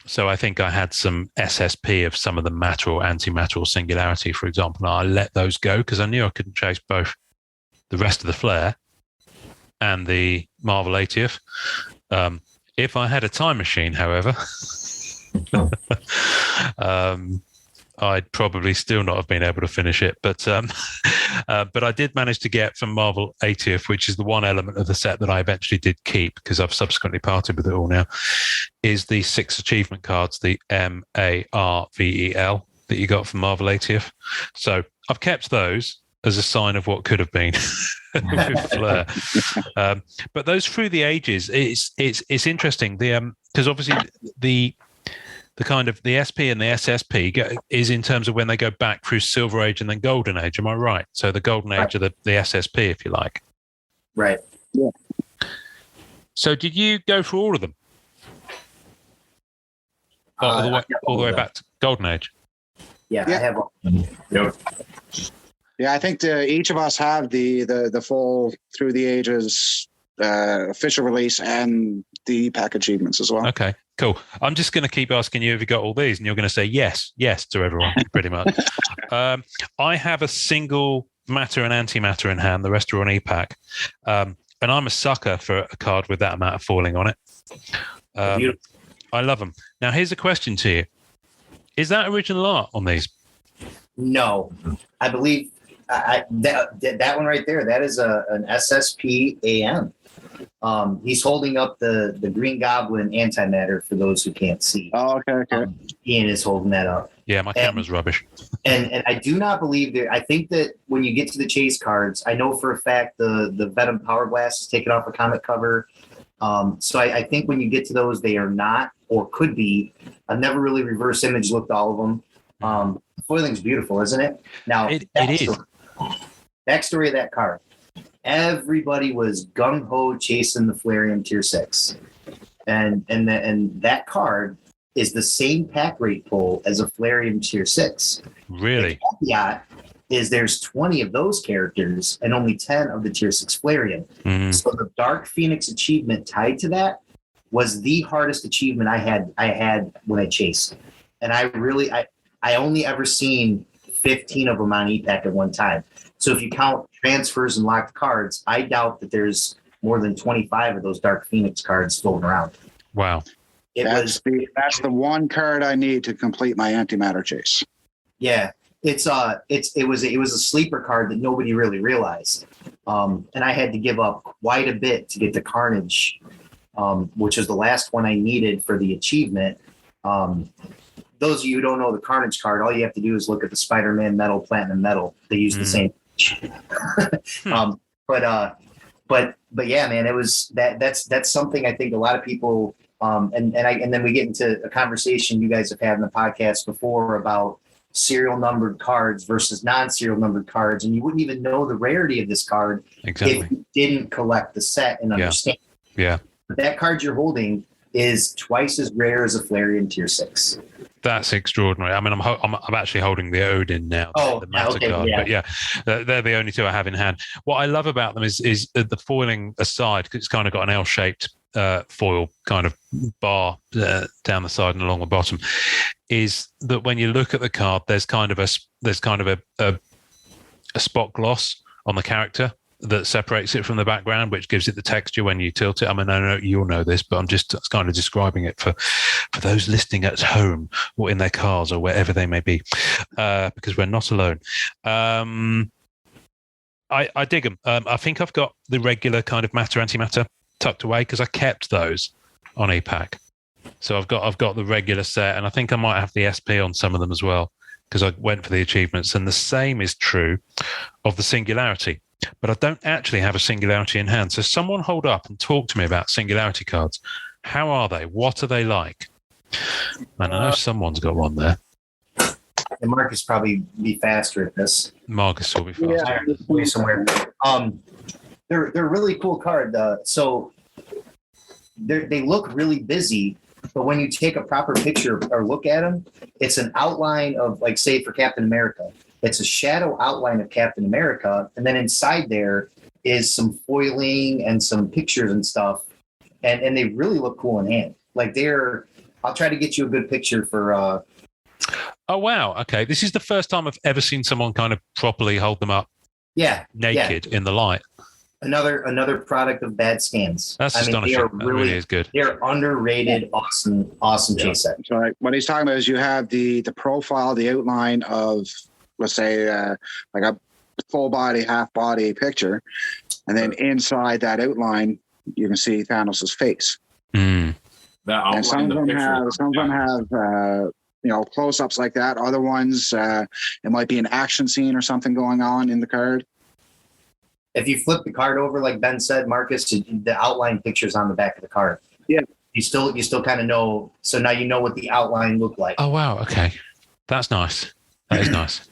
So I think I had some SSP of some of the matter or antimatter or singularity, for example. And I let those go because I knew I couldn't chase both the rest of the Flair and the Marvel 80th. If I had a time machine, however... I'd probably still not have been able to finish it, but I did manage to get from Marvel 80th, which is the one element of the set that I eventually did keep because I've subsequently parted with it all now, is the 6 achievement cards, the MARVEL that you got from Marvel 80th. So I've kept those as a sign of what could have been with Flair. But those Through the Ages, it's interesting. Because obviously the kind of the SP and the SSP is in terms of when they go back through Silver Age and then Golden Age. Am I right? So the Golden Age of the SSP, if you like. Right. Yeah. So did you go through all of them? All the way back to Golden Age? Yeah, Yeah. I have. Yep. Yeah, I think each of us have the full Through the Ages official release and the pack achievements as well. Okay, cool. I'm just going to keep asking you if you got all these, and you're going to say yes to everyone, pretty much. I have a single matter and antimatter in hand. The rest are on e-pack. And I'm a sucker for a card with that amount of foiling on it. I love them. Now, here's a question to you. Is that original art on these? No, I believe that one right there. That is an SSP AM. He's holding up the Green Goblin antimatter for those who can't see. Oh, okay. Ian is holding that up. Yeah, my camera's rubbish. And I do not believe that. I think that when you get to the chase cards, I know for a fact the Venom Power Blast is taken off a comic cover. So I think when you get to those, they are not or could be. I've never really reverse image looked all of them. Foiling's beautiful, isn't it? Now it is. Backstory of that card. Everybody was gung ho chasing the Flairium Tier 6, and that card is the same pack rate pull as a Flairium Tier 6. Really? The caveat is there's 20 of those characters and only 10 of the Tier 6 Flairium. So the Dark Phoenix achievement tied to that was the hardest achievement I had when I chased, and I only ever seen 15 of them on e-pack at one time. So if you count transfers and locked cards, I doubt that there's more than 25 of those Dark Phoenix cards floating around. Wow. That's the one card I need to complete my antimatter chase. Yeah. It was a sleeper card that nobody really realized. And I had to give up quite a bit to get the Carnage, which is the last one I needed for the achievement. Those of you who don't know the Carnage card, all you have to do is look at the Spider-Man Metal, Platinum Metal. They use the same. But yeah, man, it was that's something I think a lot of people and then we get into a conversation you guys have had in the podcast before about serial numbered cards versus non-serial numbered cards, and you wouldn't even know the rarity of this card if you didn't collect the set and understand. Yeah. But that card you're holding is twice as rare as a Flairium Tier 6. That's extraordinary. I mean, I'm actually holding the Odin now, the Matter card. Yeah. But yeah, they're the only two I have in hand. What I love about them is the foiling aside, because it's kind of got an L-shaped foil kind of bar down the side and along the bottom, is that when you look at the card, there's kind of a spot gloss on the character that separates it from the background, which gives it the texture when you tilt it. I mean, I know you'll know this, but I'm just kind of describing it for those listening at home or in their cars or wherever they may be, because we're not alone. I dig them. I think I've got the regular kind of matter antimatter tucked away because I kept those on e-pack. So I've got the regular set, and I think I might have the SP on some of them as well because I went for the achievements. And the same is true of the Singularity. But I don't actually have a Singularity in hand. So someone hold up and talk to me about Singularity cards. How are they? What are they like? And I know someone's got one there. And Marcus probably be faster at this. Marcus will be faster. Yeah, somewhere. They're a really cool card. So they look really busy, but when you take a proper picture or look at them, it's an outline of, like, say for Captain America. It's a shadow outline of Captain America, and then inside there is some foiling and some pictures and stuff, and they really look cool in hand. Like I'll try to get you a good picture for. Oh wow! Okay, this is the first time I've ever seen someone kind of properly hold them up. Yeah, naked in the light. Another product of bad scans. That's astonishing. That really is good. They're underrated, awesome chase set. So what he's talking about is you have the profile, the outline of, let's say, like a full body, half body picture, and then inside that outline, you can see Thanos' face. Mm. And some of them have close ups like that. Other ones, it might be an action scene or something going on in the card. If you flip the card over, like Ben said, Marcus, the outline picture's on the back of the card. Yeah. You still kind of know. So now you know what the outline looked like. Oh, wow. Okay. That's nice. That is nice.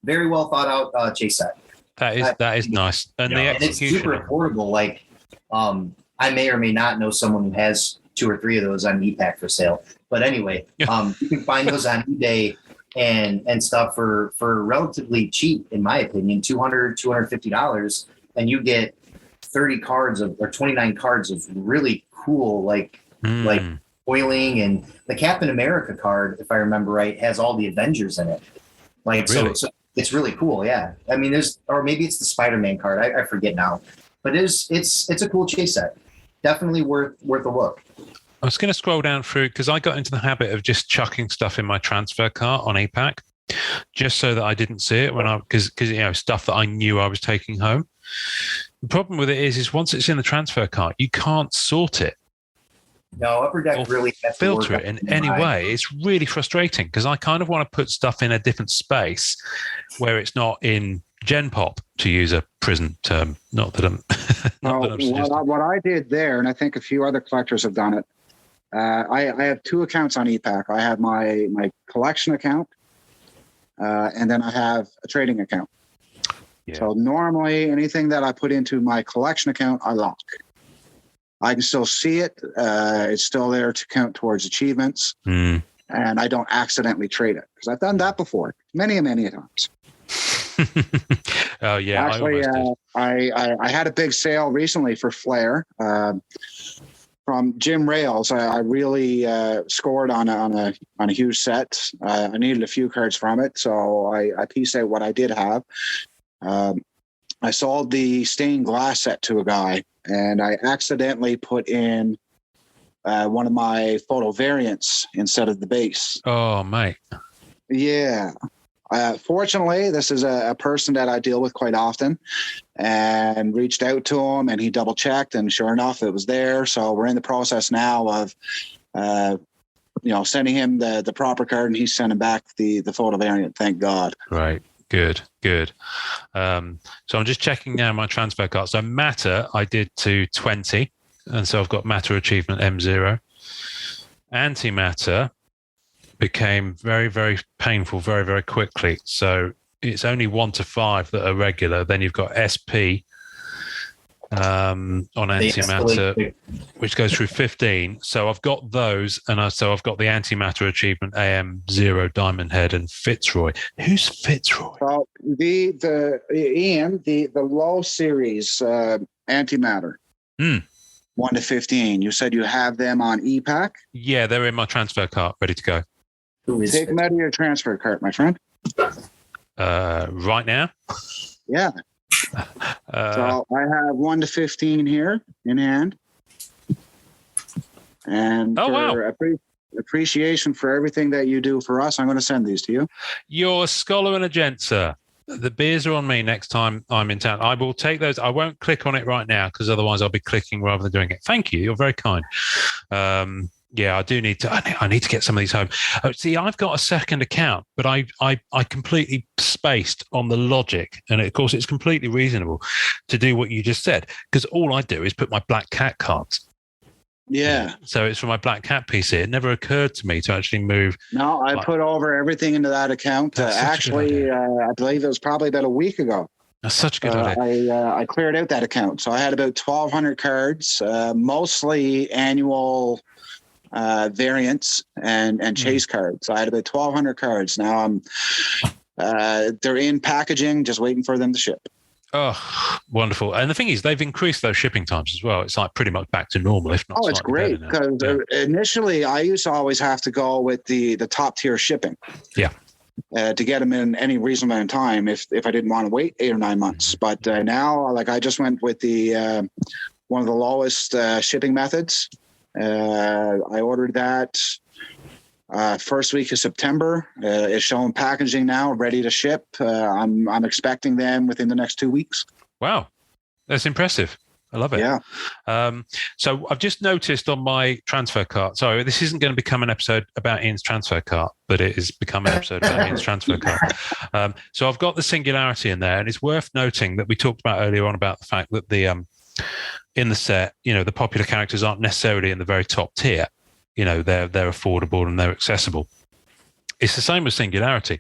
Very well thought out chase set. That is nice. And the execution. It's super affordable. Like, I may or may not know someone who has 2 or 3 of those on e-pack for sale. But anyway, you can find those on eBay and stuff for relatively cheap, in my opinion, $250, and you get 30 cards or 29 cards of really cool like foiling, and the Captain America card, if I remember right, has all the Avengers in it. Like Really? so it's really cool. Yeah, I mean, or maybe it's the Spider-Man card. I forget now, but it's a cool chase set. Definitely worth a look. I was going to scroll down through because I got into the habit of just chucking stuff in my transfer cart on APAC, just so that I didn't see it because stuff that I knew I was taking home. The problem with it is once it's in the transfer cart, you can't sort it. No, Upper Deck really has to filter work it in any way. It's really frustrating because I kind of want to put stuff in a different space where it's not in Gen Pop, to use a prison term. Not that I'm. What I did there, and I think a few other collectors have done it. I have two accounts on EPAC. I have my collection account, and then I have a trading account. Yeah. So normally anything that I put into my collection account, I lock. I can still see it. It's still there to count towards achievements. And I don't accidentally trade it because I've done that before many times. Oh, yeah. Actually, I had a big sale recently for Flair from Jim Rails. I really scored on a huge set. I needed a few cards from it, so I pieced out what I did have. I sold the stained glass set to a guy, and I accidentally put in one of my photo variants instead of the base. Oh, mate. Yeah. Fortunately, this is a person that I deal with quite often, and reached out to him, and he double checked, and sure enough, it was there. So we're in the process now of, sending him the proper card, and he's sending back the photo variant. Thank God. Right. Good. So I'm just checking now my transfer card. So Matter, I did to 20, and so I've got Matter achievement M0. Antimatter became very, very painful very, very quickly. So it's only 1 to 5 that are regular. Then you've got SP on Antimatter, which goes through 15. So I've got those, and I've got the Antimatter achievement AM0 Diamond Head and Fitzroy. Who's Fitzroy? Well, the Ian, the low series Antimatter. 1 to 15. You said you have them on EPAC? Yeah, they're in my transfer cart, ready to go. Take them out of your transfer cart, my friend. Right now? Yeah. So I have 1 to 15 here in hand. And appreciation for everything that you do for us, I'm going to send these to you. You're a scholar and a gent, sir. The beers are on me next time I'm in town. I will take those. I won't click on it right now because otherwise I'll be clicking rather than doing it. Thank you. You're very kind. Yeah, I do need to. I need to get some of these home. See, I've got a second account, but I completely spaced on the logic, and of course, it's completely reasonable to do what you just said because all I do is put my Black Cat cards. Yeah. So it's for my Black Cat PC. It never occurred to me to actually move. No, I put over everything into that account. Actually, I believe it was probably about a week ago. That's such a good idea. I cleared out that account, so I had about 1,200 cards, mostly annual variants and chase cards. I had about 1,200 cards. Now they're in packaging, just waiting for them to ship. Oh, wonderful. And the thing is, they've increased those shipping times as well. It's like pretty much back to normal, if not. Oh, it's great because initially I used to always have to go with the top tier shipping. Yeah. To get them in any reasonable amount of time if I didn't want to wait 8 or 9 months. But now, like, I just went with the one of the lowest shipping methods. I ordered that first week of September. It's showing packaging now, ready to ship. I'm expecting them within the next 2 weeks. Wow, that's impressive. I love it. Yeah. So I've just noticed on my transfer cart. Sorry, this isn't going to become an episode about Ian's transfer cart, but it has become an episode about Ian's transfer cart. So I've got the Singularity in there, and it's worth noting that we talked about earlier on about the fact that the in the set, the popular characters aren't necessarily in the very top tier. They're affordable and they're accessible. It's the same with Singularity.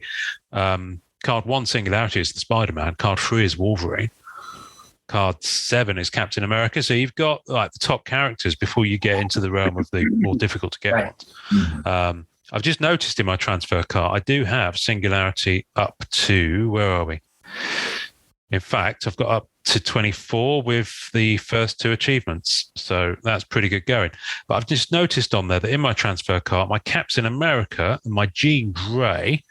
Card 1 Singularity is the Spider-Man. Card 3 is Wolverine. Card 7 is Captain America. So you've got like the top characters before you get into the realm of the more difficult to get ones. I've just noticed in my transfer cart, I do have Singularity up to, where are we? In fact, I've got up to 24 with the first 2 achievements. So that's pretty good going. But I've just noticed on there that in my transfer cart, my Captain America and my Jean Grey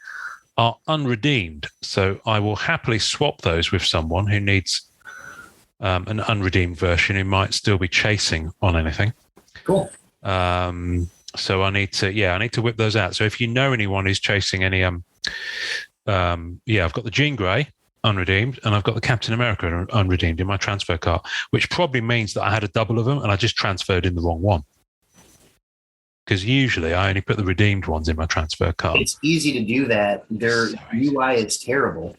are unredeemed. So I will happily swap those with someone who needs an unredeemed version who might still be chasing on anything. Cool. So I need to whip those out. So if you know anyone who's chasing any, I've got the Jean Grey unredeemed and I've got the Captain America unredeemed in my transfer cart, which probably means that I had a double of them and I just transferred in the wrong one. Because usually I only put the redeemed ones in my transfer cart. It's easy to do that. Their UI is terrible.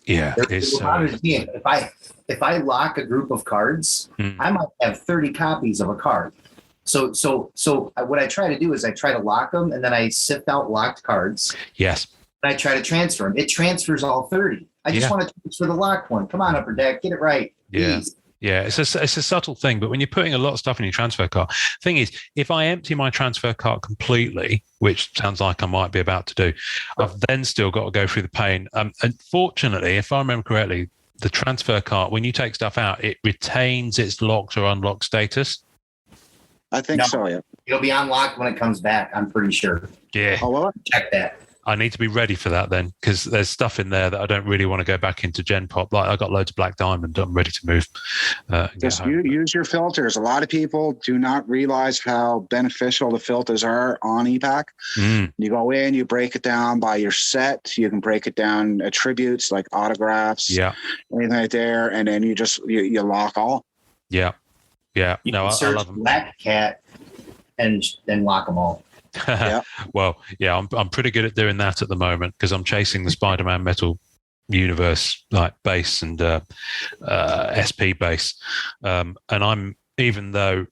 Yeah, it's so easy. If I lock a group of cards, I might have 30 copies of a card. So what I try to do is I try to lock them and then I sift out locked cards. Yes. And I try to transfer them. It transfers all 30. I just want to transfer the locked one. Come on, Upper Deck, get it right. Yeah. Please. Yeah, it's a subtle thing, but when you're putting a lot of stuff in your transfer cart, thing is, if I empty my transfer cart completely, which sounds like I might be about to do, I've then still got to go through the pain. Unfortunately, if I remember correctly, the transfer cart, when you take stuff out, it retains its locked or unlocked status. I think so, yeah. It'll be unlocked when it comes back, I'm pretty sure. Yeah. Oh, well, Check that. I need to be ready for that then, because there's stuff in there that I don't really want to go back into Gen Pop. Like I got loads of Black Diamond. I'm ready to move. just use your filters. A lot of people do not realize how beneficial the filters are on EPAC. You go in, you break it down by your set. You can break it down attributes like autographs, anything like there, and then you lock all. Yeah. You No, can I love them. Black Cat and lock them all. Well, yeah, I'm pretty good at doing that at the moment because I'm chasing the Spider-Man Metal Universe like base and SP base, and I'm, even though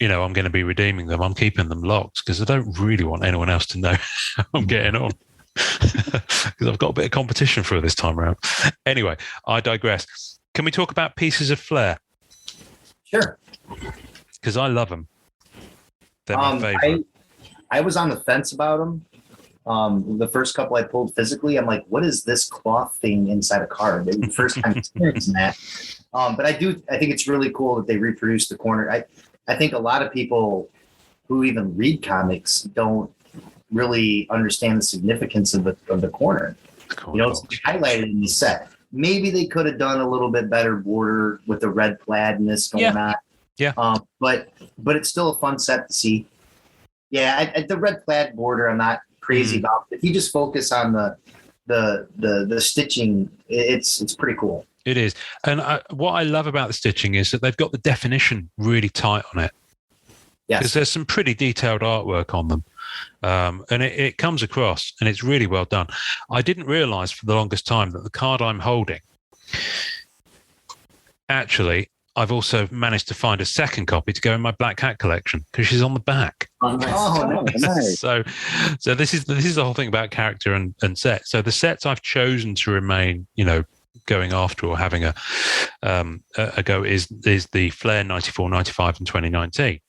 I'm going to be redeeming them, I'm keeping them locked because I don't really want anyone else to know how I'm getting on because I've got a bit of competition for this time around. Anyway, I digress. Can we talk about pieces of Flair? Sure. Because I love them. They're my favorite. I was on the fence about them. The first couple I pulled physically, I'm like, what is this cloth thing inside a card? It was the first time experiencing that. But I think it's really cool that they reproduced the corner. I think a lot of people who even read comics don't really understand the significance of the corner. It's highlighted in the set. Maybe they could have done a little bit better border with the red plaidness going on. Yeah. But it's still a fun set to see. Yeah, the red plaid border, I'm not crazy about. If you just focus on the stitching, it's pretty cool. It is, and what I love about the stitching is that they've got the definition really tight on it. Yes, because there's some pretty detailed artwork on them, and it comes across, and it's really well done. I didn't realize for the longest time that the card I'm holding, actually, I've also managed to find a second copy to go in my Black Cat collection because she's on the back. Oh, nice. So this is the whole thing about character and set. So the sets I've chosen to remain, going after or having a go is the Flair 94, 95, and 2019,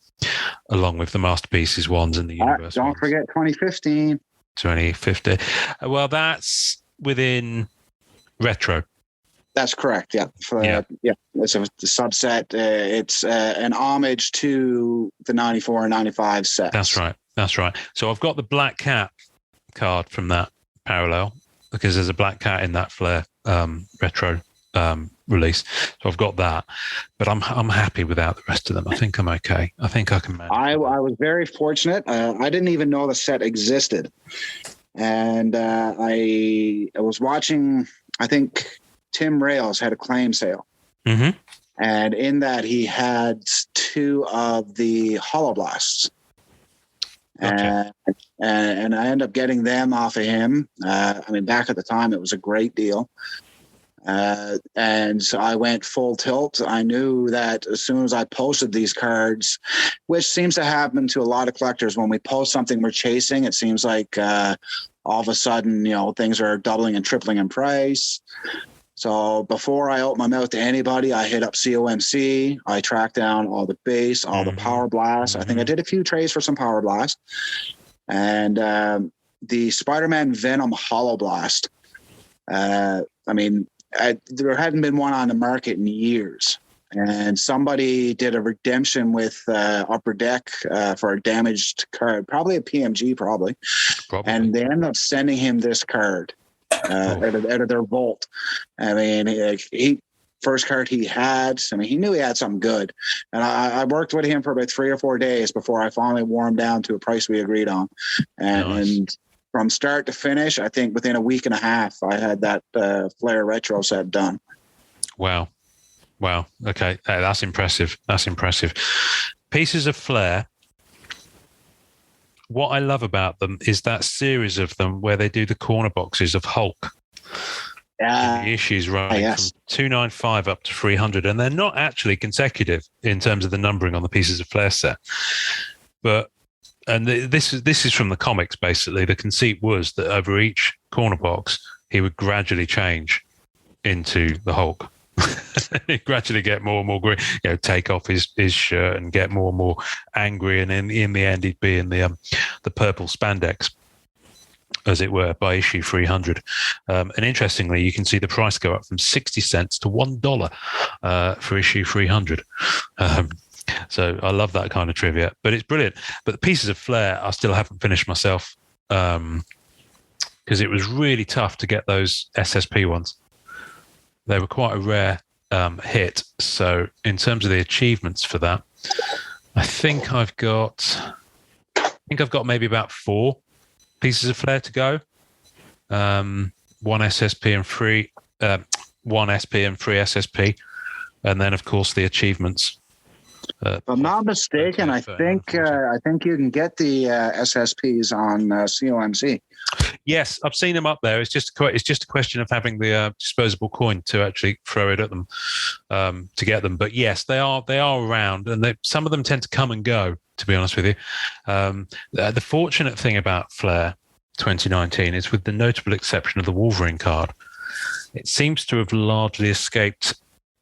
along with the Masterpieces ones and the Universe. Don't forget 2015. 2015. Well, that's within retro. That's correct. Yeah. It's a subset. It's an homage to the 94 and 95 sets. That's right. So I've got the Black Cat card from that parallel because there's a Black Cat in that Flair retro release. So I've got that, but I'm happy without the rest of them. I think I'm okay. I think I can manage. I was very fortunate. I didn't even know the set existed, and I was watching. I think Tim Rails had a claim sale. Mm-hmm. And in that, he had 2 of the Holoblasts. Okay. And I ended up getting them off of him. Back at the time, it was a great deal. And so I went full tilt. I knew that as soon as I posted these cards, which seems to happen to a lot of collectors, when we post something we're chasing, it seems like all of a sudden, things are doubling and tripling in price. So before I open my mouth to anybody, I hit up COMC. I tracked down all the base, all the Power Blasts. I think I did a few trades for some Power Blasts. And the Spider-Man Venom Hollow Blast. There hadn't been one on the market in years. And somebody did a redemption with Upper Deck for a damaged card, probably a PMG, probably. And they ended up sending him this card out of their vault. I mean, first card he had, he knew he had something good. And I worked with him for about 3 or 4 days before I finally wore him down to a price we agreed on. And from start to finish, I think within a week and a half, I had that Flair retro set done. Wow. Okay. That's impressive. Pieces of Flair. What I love about them is that series of them where they do the corner boxes of Hulk. The issues running from 295 up to 300, and they're not actually consecutive in terms of the numbering on the Pieces of Flair set. This is from the comics, basically. The conceit was that over each corner box, he would gradually change into the Hulk. He'd gradually get more and more green, take off his shirt and get more and more angry, and in the end, he'd be in the purple spandex, as it were, by issue 300. And interestingly, you can see the price go up from 60 cents to $1 for issue 300. So I love that kind of trivia, but it's brilliant. But the Pieces of Flair, I still haven't finished myself because it was really tough to get those SSP ones. They were quite a rare hit. So in terms of the achievements for that, I think I've got maybe about 4 Pieces of Flair to go. 1 SSP and 3, 1 SP and 3 SSP, and then of course the achievements. If I'm not mistaken, I think you can get the SSPs on COMC. Yes, I've seen them up there. It's just a question of having the disposable coin to actually throw it at them to get them. But yes, they are around, and some of them tend to come and go. To be honest with you, the fortunate thing about Flair 2019 is, with the notable exception of the Wolverine card, it seems to have largely escaped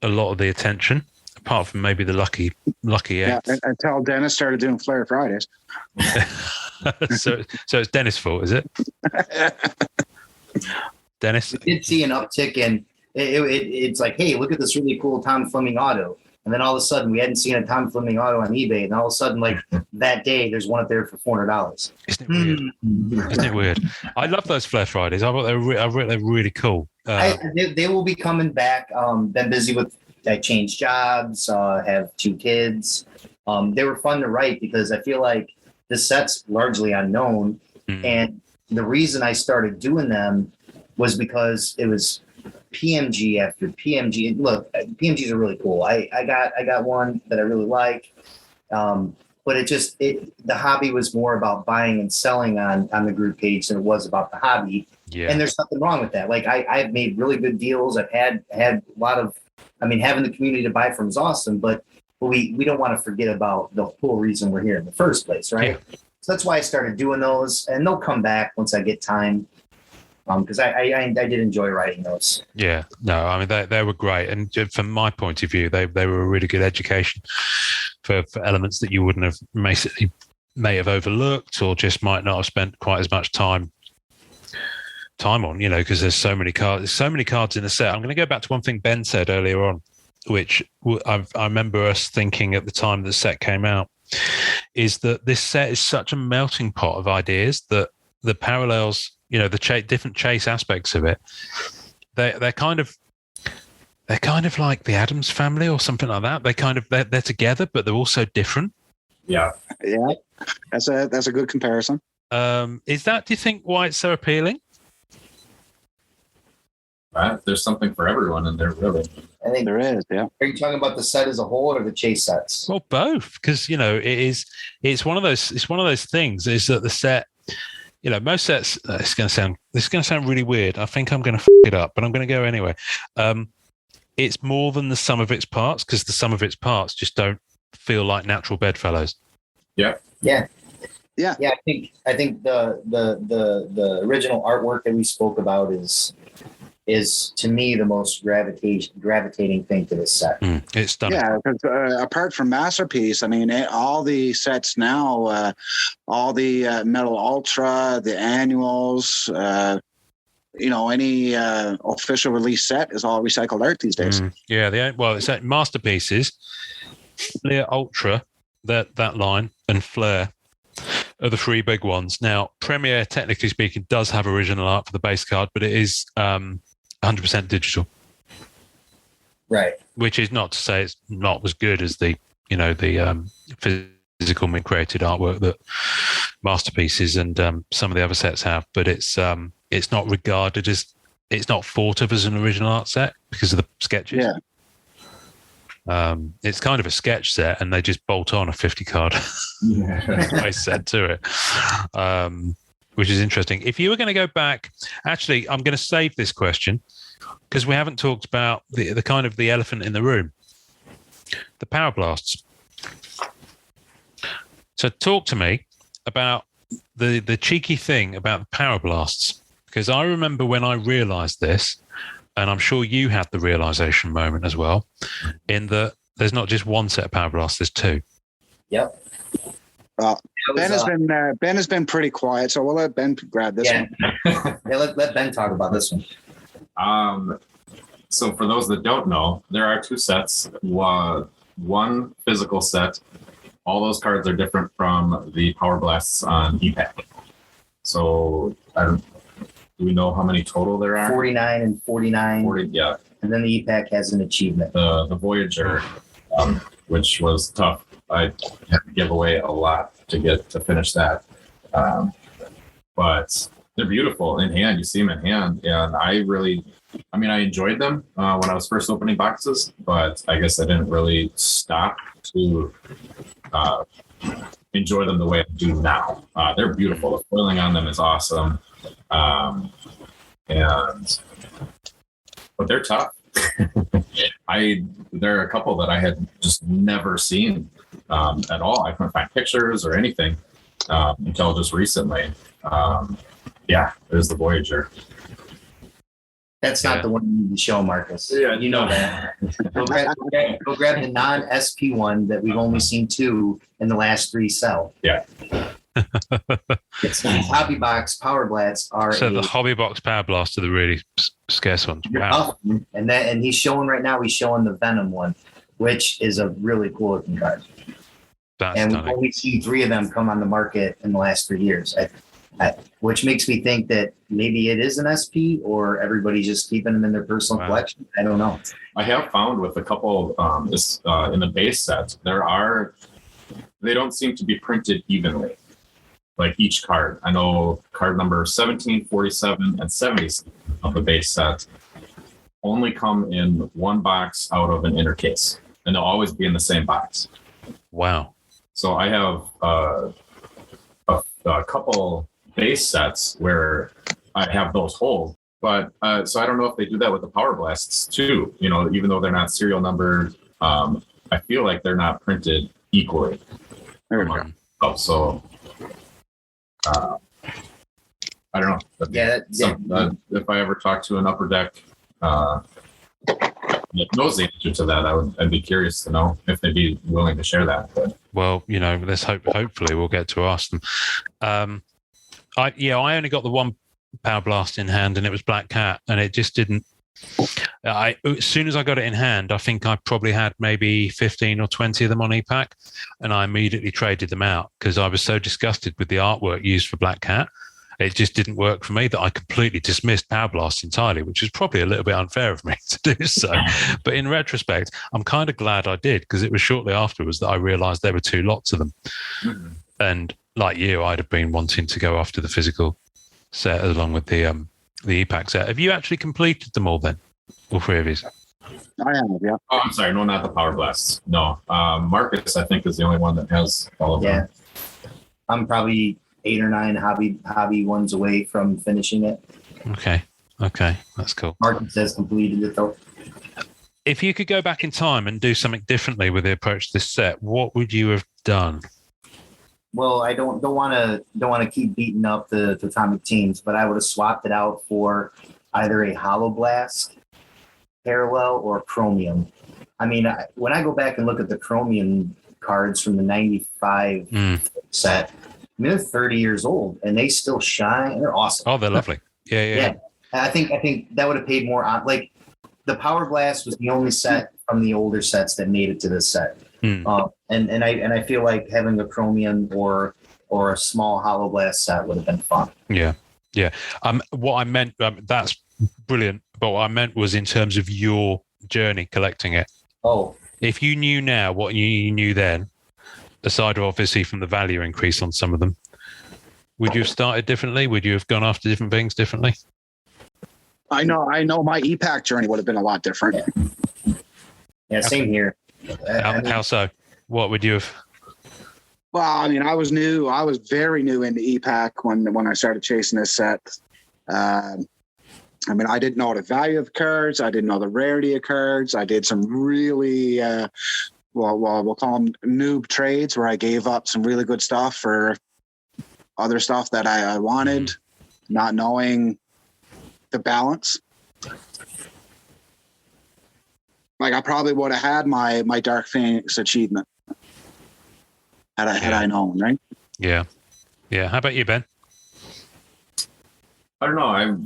a lot of the attention, apart from maybe the lucky Yeah, until Dennis started doing Flair Fridays. so it's Dennis' fault, is it? Dennis? We did see an uptick in it's like, hey, look at this really cool Tom Fleming auto. And then all of a sudden, we hadn't seen a Tom Fleming auto on eBay. And all of a sudden, like that day, there's one up there for $400. Isn't it weird? Isn't it weird? I love those Flair Fridays. I thought they're really cool. They will be coming back. Been busy with, I changed jobs, have 2 kids. They were fun to write because I feel like the set's largely unknown. And the reason I started doing them was because it was PMG after PMG. Look, PMGs are really cool. I got one that I really like. But the hobby was more about buying and selling on the group page than it was about the hobby. Yeah. And there's nothing wrong with that. Like I've made really good deals. I've had a lot of, having the community to buy from is awesome, but we don't want to forget about the whole reason we're here in the first place, right? Yeah. So that's why I started doing those, and they'll come back once I get time. Because I did enjoy writing those. Yeah, no, they were great, and from my point of view, they were a really good education for elements that you wouldn't have may have overlooked, or just might not have spent quite as much time on, because there's so many cards. There's so many cards in the set. I'm going to go back to one thing Ben said earlier on, which I remember us thinking at the time the set came out, is that this set is such a melting pot of ideas that the parallels, the different chase aspects of it, they're kind of like the Addams Family or something like that. They're together, but they're also different. Yeah. That's a good comparison. Is that, do you think, why it's so appealing? There's something for everyone in there, really. I think there is. Yeah. Are you talking about the set as a whole or the chase sets? Well, both, because it's one of those things. Is that the set? Most sets. This is going to sound really weird. I think I'm going to f it up, but I'm going to go anyway. It's more than the sum of its parts, because the sum of its parts just don't feel like natural bedfellows. Yeah. Yeah. Yeah. Yeah. I think the original artwork that we spoke about is is to me the most gravitating thing to this set. It's stunning. Yeah, because apart from Masterpiece, I mean, all the sets now, all the Metal Ultra, the annuals, any official release set is all recycled art these days. Yeah, it's that Masterpieces, Flair Ultra, that line, and Flair are the three big ones. Now, Premier, technically speaking, does have original art for the base card, but it is 100% digital. Right. Which is not to say it's not as good as the physical created artwork that Masterpieces and some of the other sets have, but it's not regarded as, it's not thought of as an original art set because of the sketches. Yeah. It's kind of a sketch set, and they just bolt on a 50 card space set to it, which is interesting. If you were going to go back, actually, I'm going to save this question because we haven't talked about the kind of the elephant in the room, the Power Blasts. So talk to me about the cheeky thing about the Power Blasts, because I remember when I realized this, and I'm sure you had the realization moment as well, in that there's not just one set of Power Blasts, there's two. Yep. Ben has been pretty quiet, so we'll let Ben grab this one. Yeah, let Ben talk about this one. So for those that don't know, there are two sets. One physical set. All those cards are different from the Power Blasts on EPAC. So do we know how many total there are? 49 and 49. 40, yeah. And then the EPAC has an achievement. The Voyager, which was tough. I had to give away a lot to finish that. But they're beautiful in hand. You see them in hand. And I enjoyed them when I was first opening boxes, but I guess I didn't really stop to enjoy them the way I do now. They're beautiful. The foiling on them is awesome. But they're tough. There are a couple that I had just never seen at all. I couldn't find pictures or anything until just recently. There's the Voyager. That's not the one you need to show, Marcus. Yeah, you know that. Go grab the non-SP one that we've only seen two in the last three sell. Yeah. It's Hobby Box Power Blasts are the Hobby Box Power Blast are the really scarce ones. Wow. And he's showing the Venom one, which is a really cool looking card. We've only seen three of them come on the market in the last 3 years. Which makes me think that maybe it is an SP or everybody's just keeping them in their personal collection. I don't know. I have found with a couple in the base set, they don't seem to be printed evenly, like each card. I know card number 17, 47, and 77 of the base set only come in one box out of an inner case, and they'll always be in the same box. Wow. So I have a couple base sets where I have those whole, but so I don't know if they do that with the Power Blasts too. Even though they're not serial numbered, I feel like they're not printed equally. There we go. So I don't know. If I ever talk to an Upper Deck that knows the answer to that, I'd be curious to know if they'd be willing to share that. But. Well, let's hopefully we'll get to ask them. I only got the one Power Blast in hand, and it was Black Cat, and it just didn't. As soon as I got it in hand, I think I probably had maybe 15 or 20 of them on EPAC, and I immediately traded them out because I was so disgusted with the artwork used for Black Cat. It just didn't work for me that I completely dismissed Power Blast entirely, which is probably a little bit unfair of me to do so. But in retrospect, I'm kind of glad I did, because it was shortly afterwards that I realized there were two lots of them. Mm-hmm. And like you, I'd have been wanting to go after the physical set along with the EPAC set. Have you actually completed them all then? All three of you? I have, yeah. Oh, I'm sorry. No, not the Power Blasts. No. Marcus, I think, is the only one that has all of them. I'm probably 8 or 9 hobby ones away from finishing it. Okay. That's cool. Marcus has completed it though. If you could go back in time and do something differently with the approach to this set, what would you have done? Well, I don't want to keep beating up the Atomic Teams, but I would have swapped it out for either a hollow blast parallel or chromium. I mean, when I go back and look at the chromium cards from the 95 set, I mean, they're 30 years old and they still shine and they're awesome. Oh, they're lovely. Yeah. I think that would have paid more on, like, the Power Blast was the only set from the older sets that made it to this set. And I feel like having a chromium or a small hollow blast set would have been fun. Yeah. What I meant, that's brilliant. But what I meant was in terms of your journey collecting it. Oh, if you knew now what you knew then, aside obviously from the value increase on some of them, would you have started differently? Would you have gone after different things differently? I know my EPAC journey would have been a lot different. Yeah, same here. How so? What would you have? Well, I mean, I was new. I was very new into EPAC when I started chasing this set. I mean, I didn't know the value of cards. I didn't know the rarity of cards. I did some really, we'll call them noob trades where I gave up some really good stuff for other stuff that I wanted, not knowing the balance. Like, I probably would have had my Dark Phoenix achievement had I known, right? Yeah. How about you, Ben? I don't know.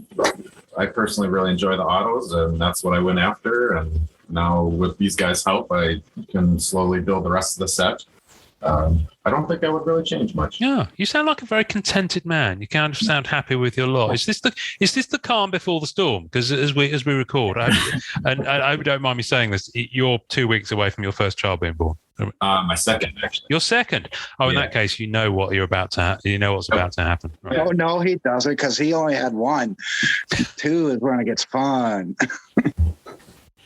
I personally really enjoy the autos, and that's what I went after. And now with these guys' help, I can slowly build the rest of the set. I don't think I would really change much. Yeah, you sound like a very contented man. You kind of sound happy with your lot. Is this the calm before the storm? Because as we record, I don't mind me saying this, you're 2 weeks away from your first child being born. My second, actually. Your second. Oh, in that case, you know what you're about to. You know what's about to happen. Right? Oh no, he doesn't, because he only had one. 2 is when it gets fun.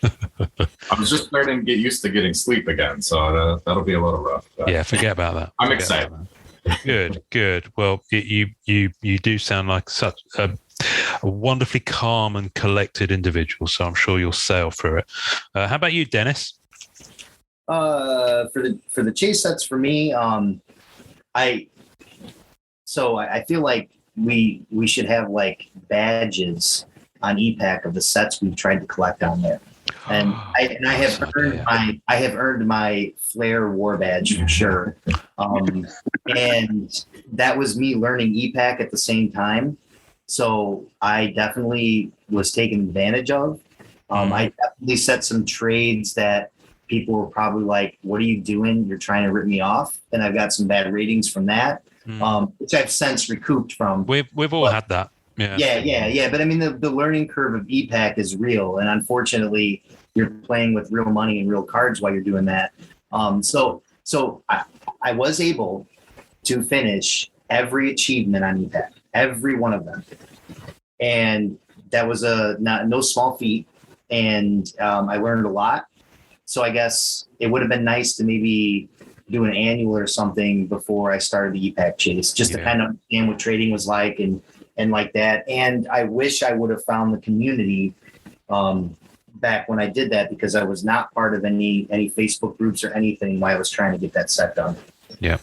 I was just starting to get used to getting sleep again, so that'll be a little rough. Yeah, forget about that. I'm excited. Good. Well, you do sound like such a wonderfully calm and collected individual, so I'm sure you'll sail through it. How about you, Dennis? For the chase sets for me, I feel like we should have like badges on EPAC of the sets we've tried to collect on there. And I have earned my Flair war badge for sure. And that was me learning EPAC at the same time. So I definitely was taken advantage of. I definitely set some trades that people were probably like, what are you doing? You're trying to rip me off. And I've got some bad ratings from that, which I've since recouped from. We've all had that. Yeah. But I mean, the learning curve of EPAC is real. And unfortunately, you're playing with real money and real cards while you're doing that. So I was able to finish every achievement on EPAC, every one of them. And that was no small feat. And I learned a lot. So I guess it would have been nice to maybe do an annual or something before I started the EPAC chase, just to kind of understand what trading was like and like that. And I wish I would have found the community back when I did that, because I was not part of any Facebook groups or anything while I was trying to get that set done. Yeah.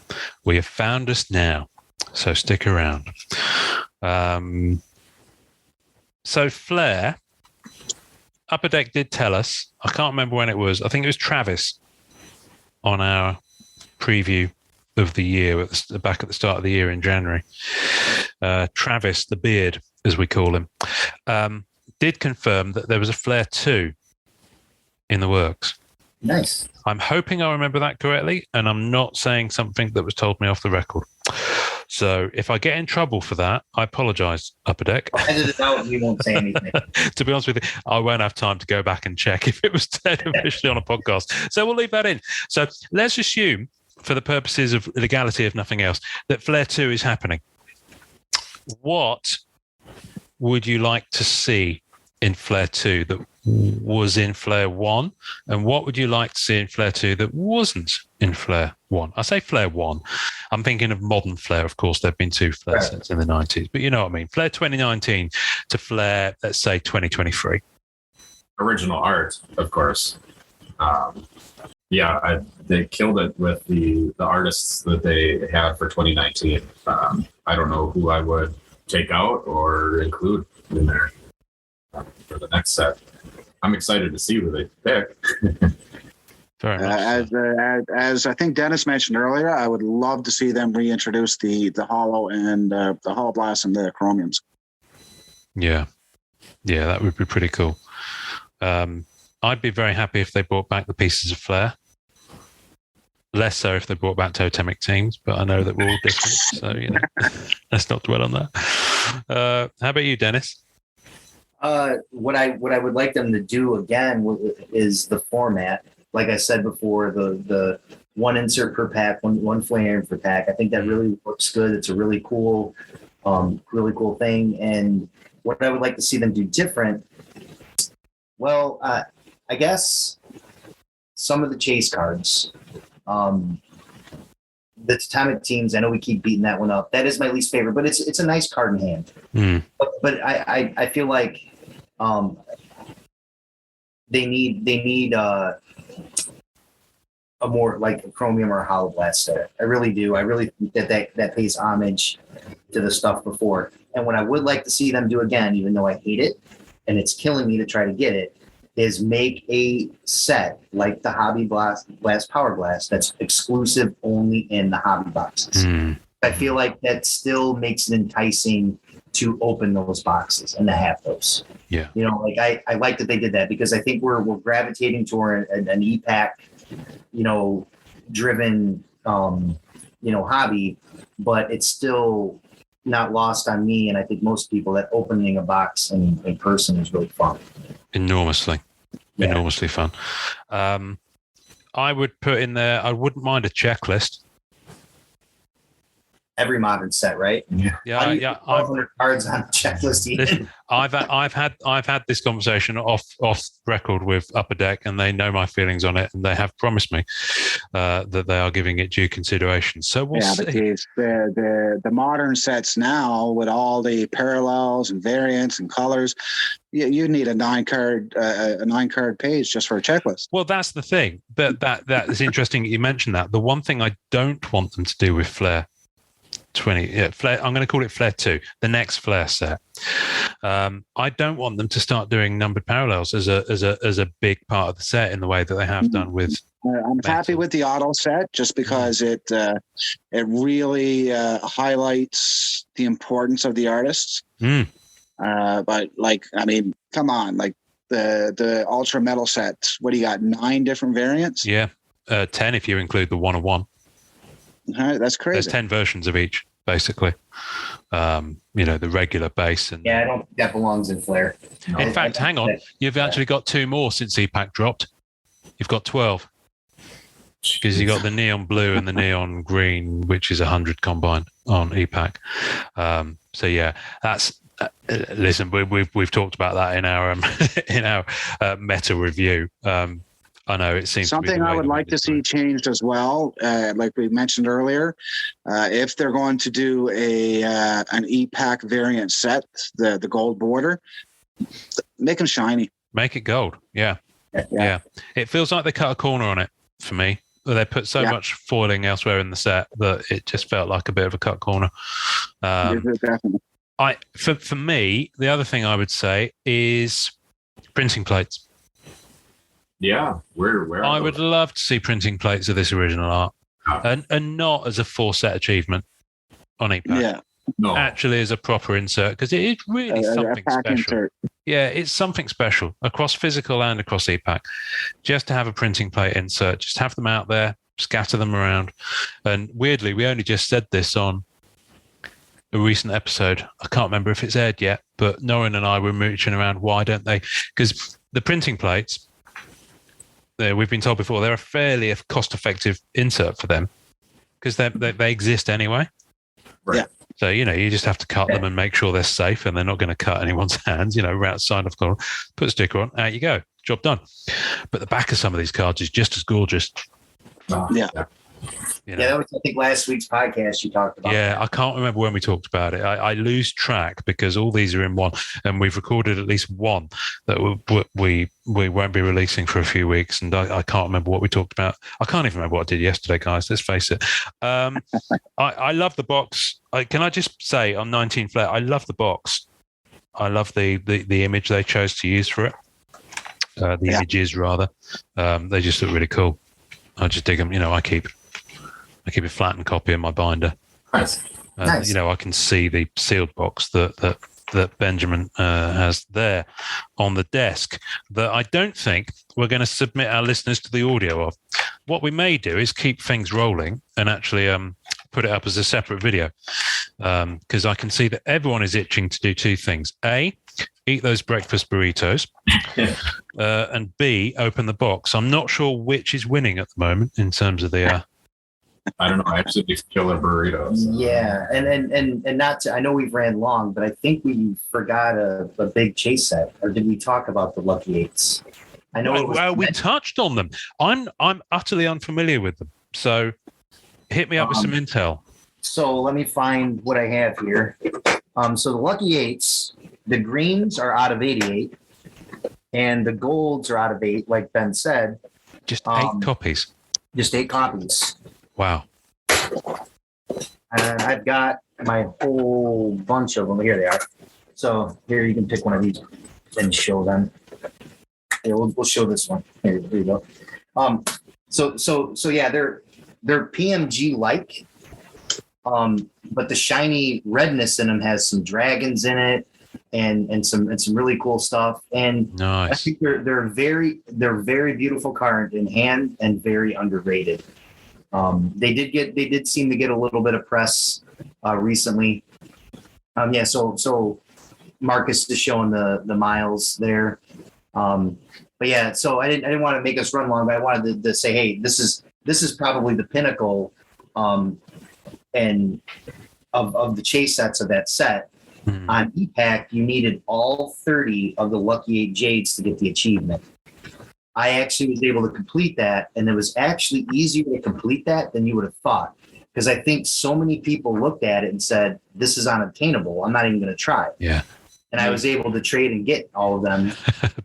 Well, you found us now, so stick around. So Flair, Upper Deck did tell us, I can't remember when it was, I think it was Travis on our preview of the year, back at the start of the year in January. Travis, the beard, as we call him, did confirm that there was a Flair 2 in the works. Nice. I'm hoping I remember that correctly, and I'm not saying something that was told me off the record. So if I get in trouble for that, I apologize, Upper Deck. I'll edit it out and we won't say anything. To be honest with you, I won't have time to go back and check if it was said officially on a podcast. So we'll leave that in. So let's assume, for the purposes of legality, if nothing else, that Flair 2 is happening. What would you like to see in Flair 2 that was in Flair 1? And what would you like to see in Flair 2 that wasn't in Flair 1? I say Flair 1. I'm thinking of modern Flair. Of course, there have been 2 Flair sets in the 90s, but you know what I mean. Flair 2019 to Flair, let's say 2023. Original art, of course. They killed it with the artists that they had for 2019. I don't know who I would take out or include in there. the next set. I'm excited to see who they pick. Very much so. As I think Dennis mentioned earlier, I would love to see them reintroduce the Hollow and the Hollow Blast and the Chromiums. Yeah, that would be pretty cool. I'd be very happy if they brought back the pieces of Flair. Less so if they brought back totemic teams, but I know that we're all different, so let's not dwell on that. How about you, Dennis? What I would like them to do again is the format. Like I said before, the one insert per pack, one Flair per pack. I think that really looks good. It's a really cool thing. And what I would like to see them do different, well, I guess some of the chase cards. The totemic teams, I know we keep beating that one up. That is my least favorite, but it's a nice card in hand. But I feel like they need a more like a Chromium or a Hollow Blast set. I really do. I really think that pays homage to the stuff before. And what I would like to see them do again, even though I hate it and it's killing me to try to get it, is make a set like the Hobby Blast Power Blast that's exclusive only in the hobby boxes. I feel like that still makes it enticing to open those boxes and to have those. Yeah. I like that they did that, because I think we're gravitating toward an e-pack, driven, hobby, but it's still not lost on me. And I think most people that opening a box in person is really fun. Enormously fun. I would put in there, I wouldn't mind a checklist. Every modern set, right? Yeah. 1,200 cards on the checklist. Listen, I've had this conversation off record with Upper Deck, and they know my feelings on it, and they have promised me that they are giving it due consideration. So we'll see. But the modern sets now, with all the parallels and variants and colors, you need a 9-card page just for a checklist. Well, that's the thing. But that is interesting that you mentioned that. The one thing I don't want them to do with Flair 20, Flair, I'm going to call it Flair 2, the next Flair set. I don't want them to start doing numbered parallels as a big part of the set in the way that they have done with. I'm happy with the auto set just because it really highlights the importance of the artists. But come on, like the Ultra Metal set. What do you got? 9 different variants? Yeah, 10 if you include the 101. All right, that's crazy. There's 10 versions of each, basically. The regular base. And I don't think that belongs in Flair. No, in fact, hang on. You've actually got 2 more since E-Pack dropped. You've got 12. Because you got the neon blue and the neon green, which is 100 combined on E-Pack. So yeah, that's listen. We've talked about that in our meta review. I know it seems something I would like to see changed as well. Like we mentioned earlier, if they're going to do an E-Pack variant set, the gold border, make them shiny. Make it gold. Yeah. It feels like they cut a corner on it for me. They put so much foiling elsewhere in the set that it just felt like a bit of a cut corner. Definitely. For me, the other thing I would say is printing plates. Yeah, where I would love to see printing plates of this original art, and not as a 4-set achievement on E-Pack. Yeah, no, actually as a proper insert, because it is really something special. Insert. Yeah, it's something special across physical and across E-Pack. Just to have a printing plate insert, just have them out there, scatter them around. And weirdly, we only just said this on a recent episode. I can't remember if it's aired yet, but Norrin and I were mooching around. Why don't they? Because the printing plates, we've been told before, they're a fairly cost-effective insert for them because they exist anyway. Right. Yeah. So, you just have to cut them and make sure they're safe and they're not going to cut anyone's hands, right side of corner, put a sticker on, out you go, job done. But the back of some of these cards is just as gorgeous. Yeah. That was, I think, last week's podcast you talked about. Yeah, I can't remember when we talked about it. I lose track because all these are in one, and we've recorded at least one that we won't be releasing for a few weeks, and I can't remember what we talked about. I can't even remember what I did yesterday, guys. Let's face it. I love the box. Can I just say on 19 Flair, I love the box. I love the image they chose to use for it. Images rather. They just look really cool. I just dig them. I keep a flattened copy in my binder. Nice. Nice. I can see the sealed box that Benjamin has there on the desk that I don't think we're going to submit our listeners to the audio of. What we may do is keep things rolling and actually put it up as a separate video, because I can see that everyone is itching to do two things. A, eat those breakfast burritos, and B, open the box. I'm not sure which is winning at the moment in terms of the... I don't know. I absolutely killer burritos. Yeah, and not to, I know we've ran long, but I think we forgot a big chase set. Or did we talk about the Lucky Eights? I know. We touched on them. I'm utterly unfamiliar with them. So hit me up with some intel. So let me find what I have here. So the Lucky Eights, the greens are out of 88, and the golds are out of 8, like Ben said. Just 8 copies. Just 8 copies. Wow. And I've got my whole bunch of them. Here they are. So here you can pick one of these and show them. Here, we'll show this one. Here you go. So yeah, they're PMG like, but the shiny redness in them has some dragons in it and some really cool stuff. And nice. I think they're very beautiful card in hand and very underrated. They did seem to get a little bit of press recently. So Marcus is showing the miles there. But yeah, so I didn't want to make us run long, but I wanted to say, hey, this is probably the pinnacle and of the chase sets of that set. Mm-hmm. On E-Pack, you needed all 30 of the Lucky 8 Jades to get the achievement. I actually was able to complete that, and it was actually easier to complete that than you would have thought, because I think so many people looked at it and said, this is unobtainable. I'm not even going to try. Yeah. And I was able to trade and get all of them.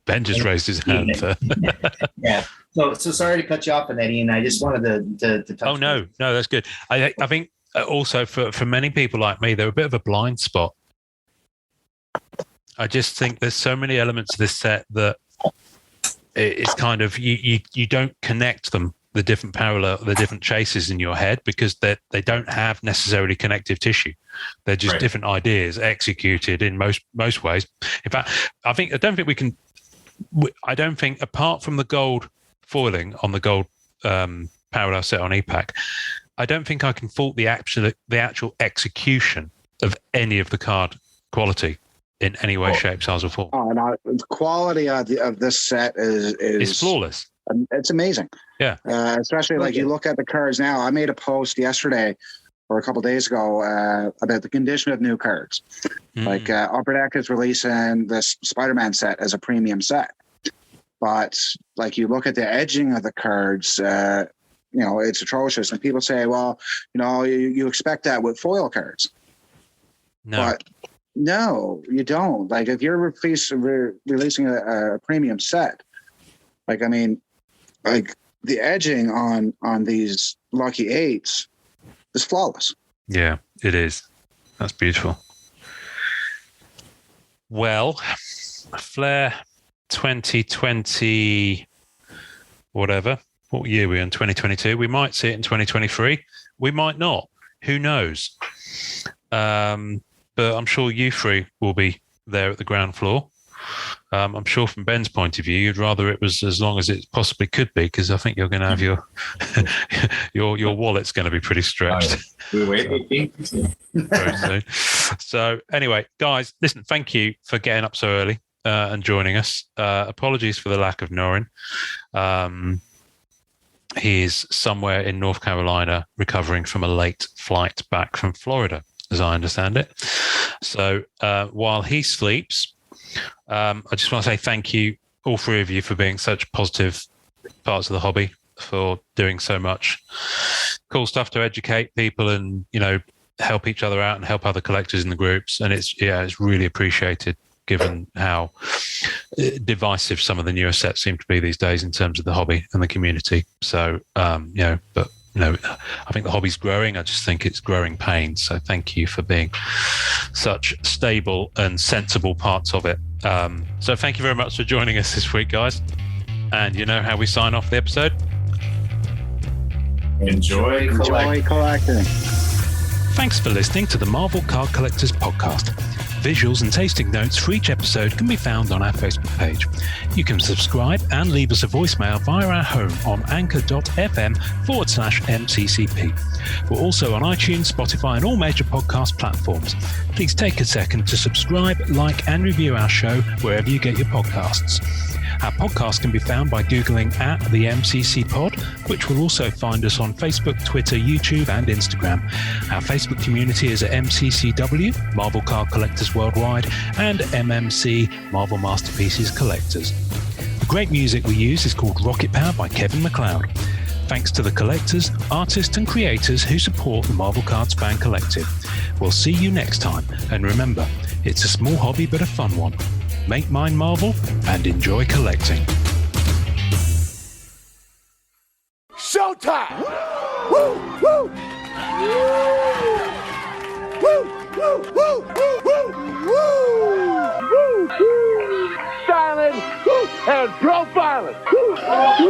Ben just raised his hand. Yeah. So sorry to cut you off on that, Ian. I just wanted to touch. Oh, no, that's good. I think also for many people like me, they're a bit of a blind spot. I just think there's so many elements of this set that it's kind of you don't connect them, the different chases in your head, because they don't have necessarily connective tissue. They're just different ideas executed in most ways. In fact, I don't think apart from the gold foiling on the gold parallel set on E-Pack, I don't think I can fault the actual execution of any of the card quality in any way, shape, size, or form. Oh, no, the quality of this set is flawless. It's amazing. Yeah. Especially like you look at the cards now. I made a post yesterday or a couple of days ago about the condition of new cards. Like Upper Deck is releasing this Spider-Man set as a premium set. But like you look at the edging of the cards, it's atrocious. And people say, well, you expect that with foil cards. No. But no, you don't. Like if you're releasing a premium set, like the edging on these Lucky 8s is flawless. Yeah, it is. That's beautiful. Well, Flair 2020, whatever. What year are we in? 2022. We might see it in 2023. We might not. Who knows? But I'm sure you three will be there at the ground floor. I'm sure from Ben's point of view, you'd rather it was as long as it possibly could be, because I think you're going to have your wallet's going to be pretty stretched. We wait. Very soon. So anyway, guys, listen, thank you for getting up so early and joining us. Apologies for the lack of Norin. He is somewhere in North Carolina recovering from a late flight back from Florida, as I understand it. So while he sleeps, I just want to say thank you, all three of you, for being such positive parts of the hobby, for doing so much cool stuff to educate people and, help each other out and help other collectors in the groups. And it's really appreciated, given how divisive some of the newer sets seem to be these days in terms of the hobby and the community. So, but I think the hobby's growing. I just think it's growing pains. So thank you for being such stable and sensible parts of it. So thank you very much for joining us this week, guys. And you know how we sign off the episode? Enjoy collecting. Thanks for listening to the Marvel Card Collectors Podcast. Visuals and tasting notes for each episode can be found on our Facebook page. You can subscribe and leave us a voicemail via our home on anchor.fm/MCCP. We're also on iTunes, Spotify, and all major podcast platforms. Please take a second to subscribe, like, and review our show wherever you get your podcasts. Our podcast can be found by Googling at the MCC Pod, which will also find us on Facebook, Twitter, YouTube, and Instagram. Our Facebook community is at MCCW, Marvel Card Collectors Worldwide, and MMC, Marvel Masterpieces Collectors. The great music we use is called Rocket Power by Kevin MacLeod. Thanks to the collectors, artists, and creators who support the Marvel Cards Fan Collective. We'll see you next time, and remember, it's a small hobby but a fun one. Make mine Marvel and enjoy collecting. Showtime! Woo! Woo! Woo! Woo! Woo! Woo! Woo! Woo! Styling and profiling. Woo! Woo!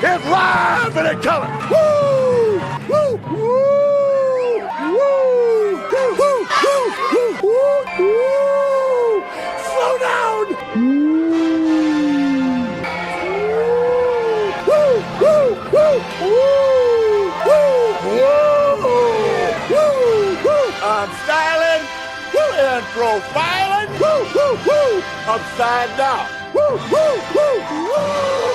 It's live and in color. Woo! Woo! Woo! Woo! Woo! Woo! Woo! Woo! Woo! Slow down. Woo! Woo! Woo! Woo! Woo! Woo! Woo! I'm styling and profiling. Woo! Woo! Woo! Upside down. Woo! Woo! Woo! Woo!